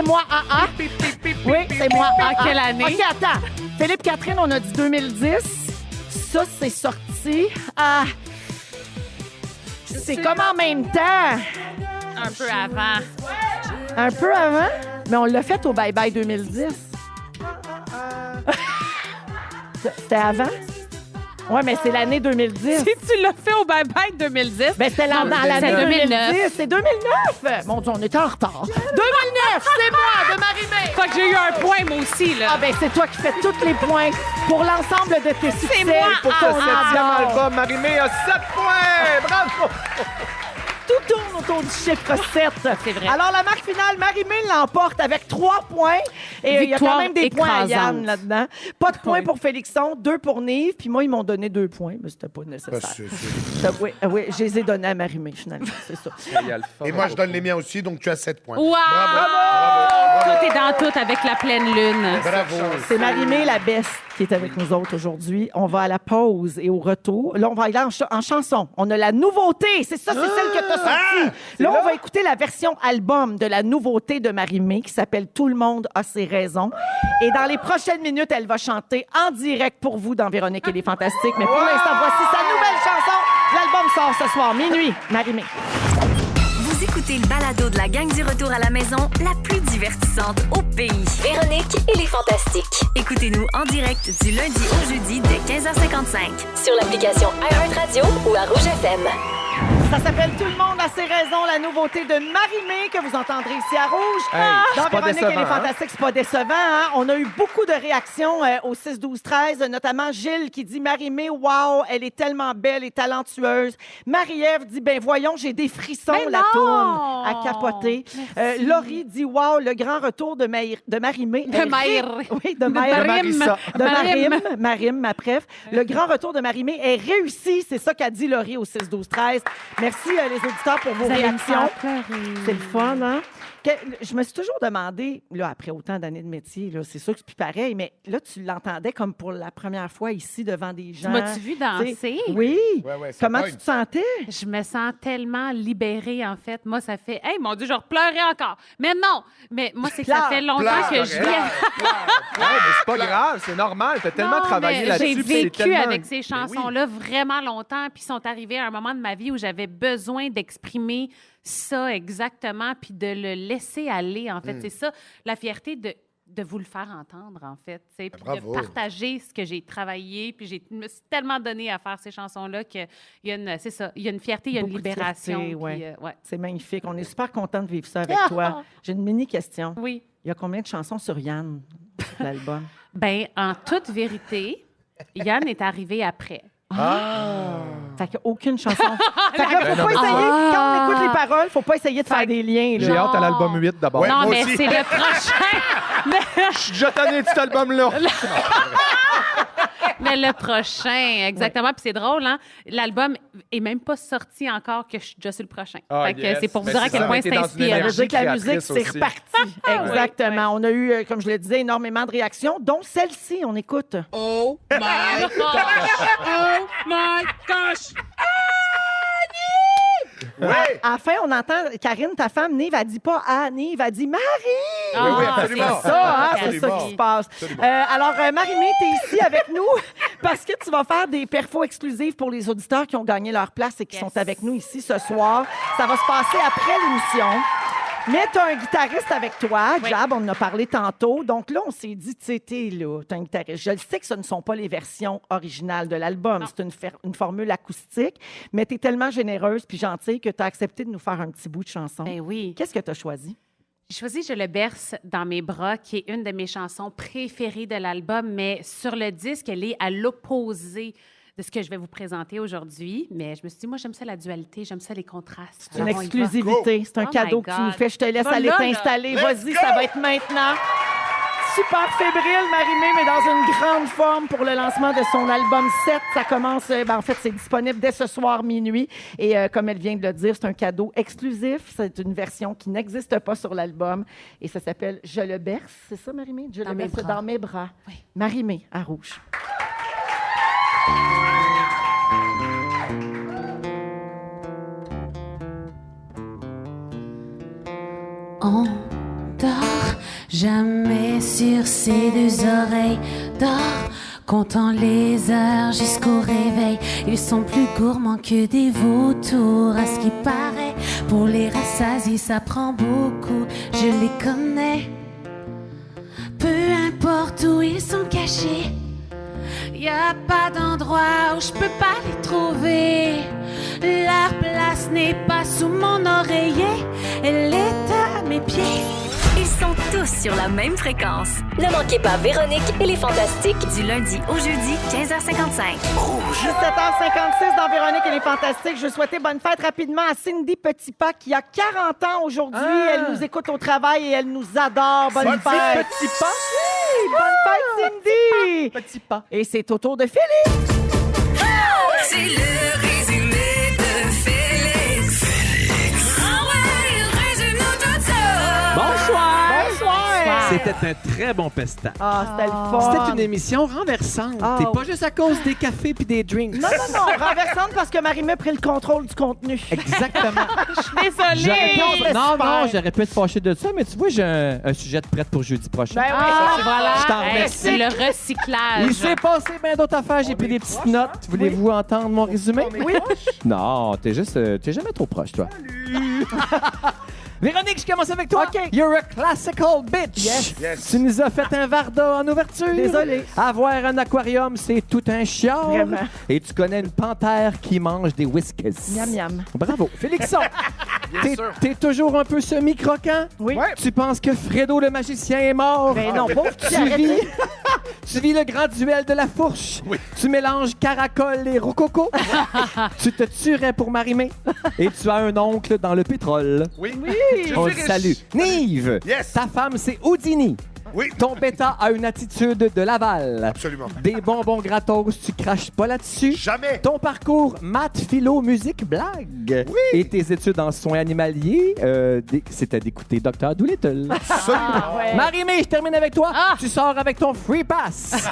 moi, AA. Oui, c'est moi, AA. En quelle année? OK, attends. Philippe Catherine, on a dit 2010. Ça, c'est sorti à... C'est comme en même temps. Un peu avant. Un peu avant, mais on l'a fait au Bye Bye 2010. C'était avant? Oui, mais c'est l'année 2010. Si tu l'as fait au Bye Bye 2010. Ben, c'était dans l'année c'est 2009. 2010. C'est 2009. Mon Dieu, on était en retard. 2009, c'est moi, de Marie-Mé. Fait que j'ai eu un point, moi aussi, là. Ah, ben, c'est toi qui fais tous les points pour l'ensemble de tes succès. moi. Pour Ce ton 7e album. album, Marie-Mé a 7 points! Bravo! Tout tourne autour du chiffre 7. C'est vrai. Alors, la marque finale, Marie-Mé l'emporte avec 3 points. Et il y a quand Victoire même des points à écrasante. Yann là-dedans. Pas de points Oui. pour Félixon, 2 pour Nive. Puis moi, ils m'ont donné 2 points, mais c'était pas nécessaire. Oui, je les ai donnés à Marie-Mé, finalement. C'est ça. Et moi, je donne les miens aussi, donc tu as 7 points. Wow! Bravo! Tout est dans tout avec la pleine lune. Bravo! C'est Marie-Mé, la best, qui est avec nous autres aujourd'hui. On va à la pause et au retour. Là, on va aller en chanson. On a la nouveauté. C'est ça, c'est celle que tu as sortie. Là, on va écouter la version album de la nouveauté de Marie-Mé qui s'appelle « Tout le monde a ses raisons ». Et dans les prochaines minutes, elle va chanter en direct pour vous dans Véronique et les Fantastiques. Mais pour l'instant, voici sa nouvelle chanson. L'album sort ce soir, minuit. Marie-Mé. Vous écoutez le balado de la gang du retour à la maison, la plus divertissante au pays. Véronique et les Fantastiques. Écoutez-nous en direct du lundi au jeudi dès 15h55. Sur l'application iHeartRadio ou à Rouge FM. Ça s'appelle « Tout le monde a ses raisons », la nouveauté de Marie-Mé que vous entendrez ici à Rouge. Hey, Dans c'est pas Véronique et les décevant, hein? Fantastiques, c'est pas décevant. Hein? On a eu beaucoup de réactions au 6-12-13, notamment Gilles qui dit « Marie-Mé, wow, elle est tellement belle et talentueuse ». Marie-Ève dit « Ben voyons, j'ai des frissons, Mais la non! tourne à capoter ». Laurie dit « Wow, le grand retour de Marie-Mé ». De Marie. Oui, de Marie. Marissa. De Marim, ma préf. Le grand retour de Marie-Mé est réussi. C'est ça qu'a dit Laurie au 6-12-13. Merci les auditeurs pour vos Vous allez me réactions. faire pleurer. C'est le fun, hein? Je me suis toujours demandé, là, après autant d'années de métier, là, c'est sûr que c'est plus pareil, mais là, tu l'entendais comme pour la première fois ici devant des gens. M'as-tu vu danser? T'sais, oui. Ouais, ça Comment pogne. tu te sentais? Je me sens tellement libérée, en fait. Moi, ça fait... Hey, mon Dieu, je repleurais encore. Mais non! Mais moi, c'est que ça Pleure, fait longtemps pleure, que je vis... Ouais, mais c'est pas grave, c'est normal. T'as tellement Non, travaillé mais là-dessus. j'ai puis c'est vécu tellement- avec ces Ben chansons-là vraiment longtemps, puis sont arrivées à un moment de ma vie où j'avais besoin d'exprimer ça exactement, puis de le laisser aller, en fait. C'est ça, la fierté de vous le faire entendre, en fait, puis de bravo. partager ce que j'ai travaillé, puis je me suis tellement donnée à faire ces chansons-là qu'il y a une, c'est ça, il y a une fierté, il y a une Beaucoup de libération. fierté, puis, ouais. C'est magnifique. On est super content de vivre ça avec toi. J'ai une mini-question. Oui. Il y a combien de chansons sur Yann, l'album? Ben, en toute vérité, Yann est arrivé après. Fait qu'il n'y a aucune chanson. Fait que là, faut pas essayer, quand on écoute les paroles, faut pas essayer de faire des liens. J'ai Là. hâte à l'album 8 d'abord. Ouais, Non, moi mais aussi. c'est le prochain. Je suis déjà tanné de cet album-là. Mais le prochain, exactement. Puis c'est drôle, hein? L'album est même pas sorti encore que je suis déjà sur le prochain. Ah, fait que yes. c'est pour vous Mais dire à c'est quel ça, point mais t'es c'est dans une Ça veut inspirant. énergie dire que la musique, créatrice c'est aussi. reparti. Exactement. On a eu, comme je le disais, énormément de réactions, dont celle-ci. On écoute. Oh my gosh. Oh my gosh. Ouais. À la fin, on entend Karine, ta femme, Nive, elle dit pas « Ah, Nive », elle dit « Marie ». Oui, absolument. C'est ça, hein, c'est ça Absolument. qui se passe. Alors, Marie-Mé, tu es ici avec nous parce que tu vas faire des perfos exclusives pour les auditeurs qui ont gagné leur place et qui sont avec nous ici ce soir. Ça va se passer après l'émission. Mais tu as un guitariste avec toi, Jab, on en a parlé tantôt. Donc là, on s'est dit, tu sais, t'es là, tu as un guitariste. Je le sais que ce ne sont pas les versions originales de l'album. C'est une formule acoustique, mais tu es tellement généreuse puis gentille que tu as accepté de nous faire un petit bout de chanson. Ben oui. Qu'est-ce que tu as choisi? J'ai choisi Je le berce dans mes bras, qui est une de mes chansons préférées de l'album, mais sur le disque, elle est à l'opposé de ce que je vais vous présenter aujourd'hui. Mais je me suis dit, moi, j'aime ça la dualité, j'aime ça les contrastes. C'est une Alors, on y va. exclusivité. C'est un Oh cadeau my que tu nous God. fais. Je te laisse Va aller là, t'installer. là. Vas-y, Let's ça go! va être maintenant. Super fébrile, Marie-Mé, mais dans une grande forme pour le lancement de son album 7. Ça commence, en fait, c'est disponible dès ce soir minuit. Et comme elle vient de le dire, c'est un cadeau exclusif. C'est une version qui n'existe pas sur l'album. Et ça s'appelle Je le berce. C'est ça, Marie-Mé? Je le berce dans mes bras. Oui. Marie-Mé, à rouge. On dort jamais sur ses deux oreilles. Dort, comptant les heures jusqu'au réveil. Ils sont plus gourmands que des vautours, à ce qui paraît. Pour les rassasier, ça prend beaucoup. Je les connais. Peu importe où ils sont cachés. Y a pas d'endroit où je peux pas les trouver. Leur place n'est pas sous mon oreiller, elle est à mes pieds. Ils sont tous sur la même fréquence. Ne manquez pas Véronique et les Fantastiques. Du lundi au jeudi, 15h55. 17h56 dans Véronique et les Fantastiques. Je veux souhaiter bonne fête rapidement à Cindy Petitpas qui a 40 ans aujourd'hui. Elle nous écoute au travail et elle nous adore. Bonne fête. Petitpas? Oui, bonne fête, Cindy. Petit pas. Et c'est au tour de Félix. C'est le résumé de Félix. Ah ouais, résume-nous tout ça. Bonsoir! Bonsoir. C'était un très bon pestage. Ah, c'était le fun. C'était une émission renversante. Ah, Et oui. pas juste à cause des cafés puis des drinks. Non, renversante parce que Marie-Mé a pris le contrôle du contenu. Exactement. Je suis désolée. J'aurais pu être fâché de ça, mais tu vois, j'ai un sujet de prête pour jeudi prochain. Ben oui, Voilà, Je t'en Hey, remercie. c'est le recyclage. Il s'est passé bien d'autres affaires, j'ai pris des petites notes. Voulez-vous entendre mon résumé? Oui. Non, t'es jamais trop proche, toi. Véronique, je commence avec toi. OK. You're a classical bitch. Yes. Tu nous as fait un Varda en ouverture. Désolée. Avoir un aquarium, c'est tout un chiard. Vraiment. Et tu connais une panthère qui mange des whiskas. Miam, miam. Bravo. Félixon, t'es toujours un peu semi-croquant. Oui. Tu penses que Fredo le magicien est mort. Ben non, pauvre Tu vis le grand duel de la fourche. Oui. Tu mélanges caracol et rococo. Tu te tuerais pour Marie-Mé. Et tu as un oncle dans le pétrole. Oui. On le salue. Nive, Yes. ta femme, c'est Houdini. Oui. Ton bêta a une attitude de Laval. Absolument. Des bonbons gratos, tu craches pas là-dessus. Jamais. Ton parcours, maths, philo, musique, blague. Oui. Et tes études en soins animaliers, c'était d'écouter Dr. Doolittle. Absolument. Ouais. Marie-Mé, je termine avec toi. Tu sors avec ton free pass.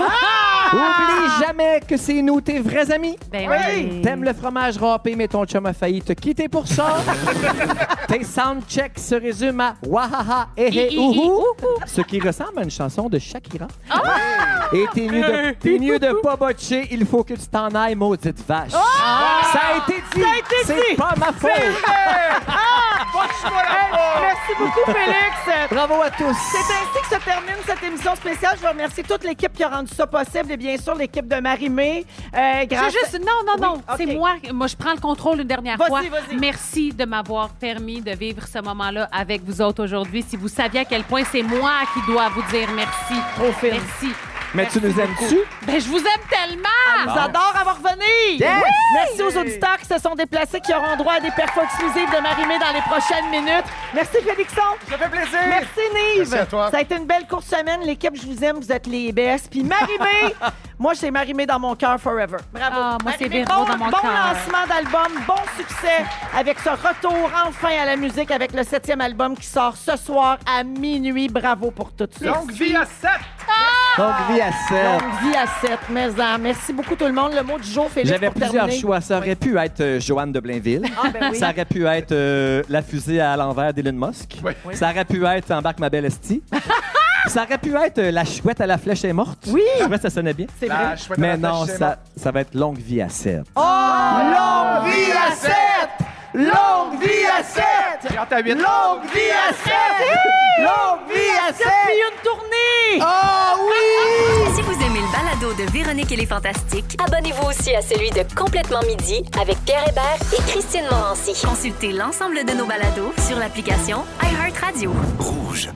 Oublie jamais que c'est nous tes vrais amis. Ben Oui. T'aimes le fromage râpé, mais ton chum a failli te quitter pour ça. Tes soundchecks se résument à wahaha et hé ouhou, ce qui ressemble à une chanson de Shakira. Et t'es mieux de pas botcher, il faut que tu t'en ailles, maudite vache. Ça a été dit. C'est pas ma faute. Merci beaucoup, Félix. Bravo à tous. C'est ainsi que se termine cette émission spéciale. Je veux remercier toute l'équipe qui a rendu ça possible et bien sûr l'équipe de Marie-Mé. Non, Oui, c'est OK. moi. Moi, je prends le contrôle une dernière Vas-y, fois. vas-y. Merci de m'avoir permis de vivre ce moment-là avec vous autres aujourd'hui. Si vous saviez à quel point c'est moi qui dois vous dire merci. Trop fine. Merci. Mais tu nous aimes-tu? Ben, je vous aime tellement! Nous adore avoir revenir. Yes. Oui. Merci aux auditeurs qui se sont déplacés, qui auront droit à des perfos exclusives de Marie-Mé dans les prochaines minutes. Merci, Félixon. Ça fait plaisir. Merci, Nive. Merci à toi. Ça a été une belle courte semaine. L'équipe, je vous aime. Vous êtes les best. Puis Marie-Mé, moi, c'est Marie-Mé dans mon cœur forever. Bravo. Ah, moi, c'est Marie-Mé, Véro dans mon bon cœur. lancement d'album, bon succès avec ce retour enfin à la musique avec le 7e album qui sort ce soir à minuit. Bravo pour tout ça. Longue vie à 7! Donc, vie à 7. Longue vie à 7. Merci beaucoup tout le monde. Le mot du jour, Félix, J'avais pour plusieurs terminer. choix. Ça aurait pu être Joanne de Blainville. Ah, ben oui. Ça aurait pu être la fusée à l'envers d'Elon Musk. Oui. Ça aurait pu être Embarque ma belle Esti. Ça aurait pu être la chouette à la flèche est morte. Oui. Je trouvais que ça sonnait bien. C'est vrai. Mais non, ça va être longue vie à 7. Oh! Longue vie à 7! Longue vie à 7! J'ai hâte à 8. Longue vie à 7! Longue vie à 7! Puis une tournée! Oh oui! Si vous aimez le balado balado de Véronique et les Fantastiques. Abonnez-vous aussi à celui de Complètement Midi avec Pierre Hébert et Christine Morancy. Consultez l'ensemble de nos balados sur l'application iHeartRadio. Rouge.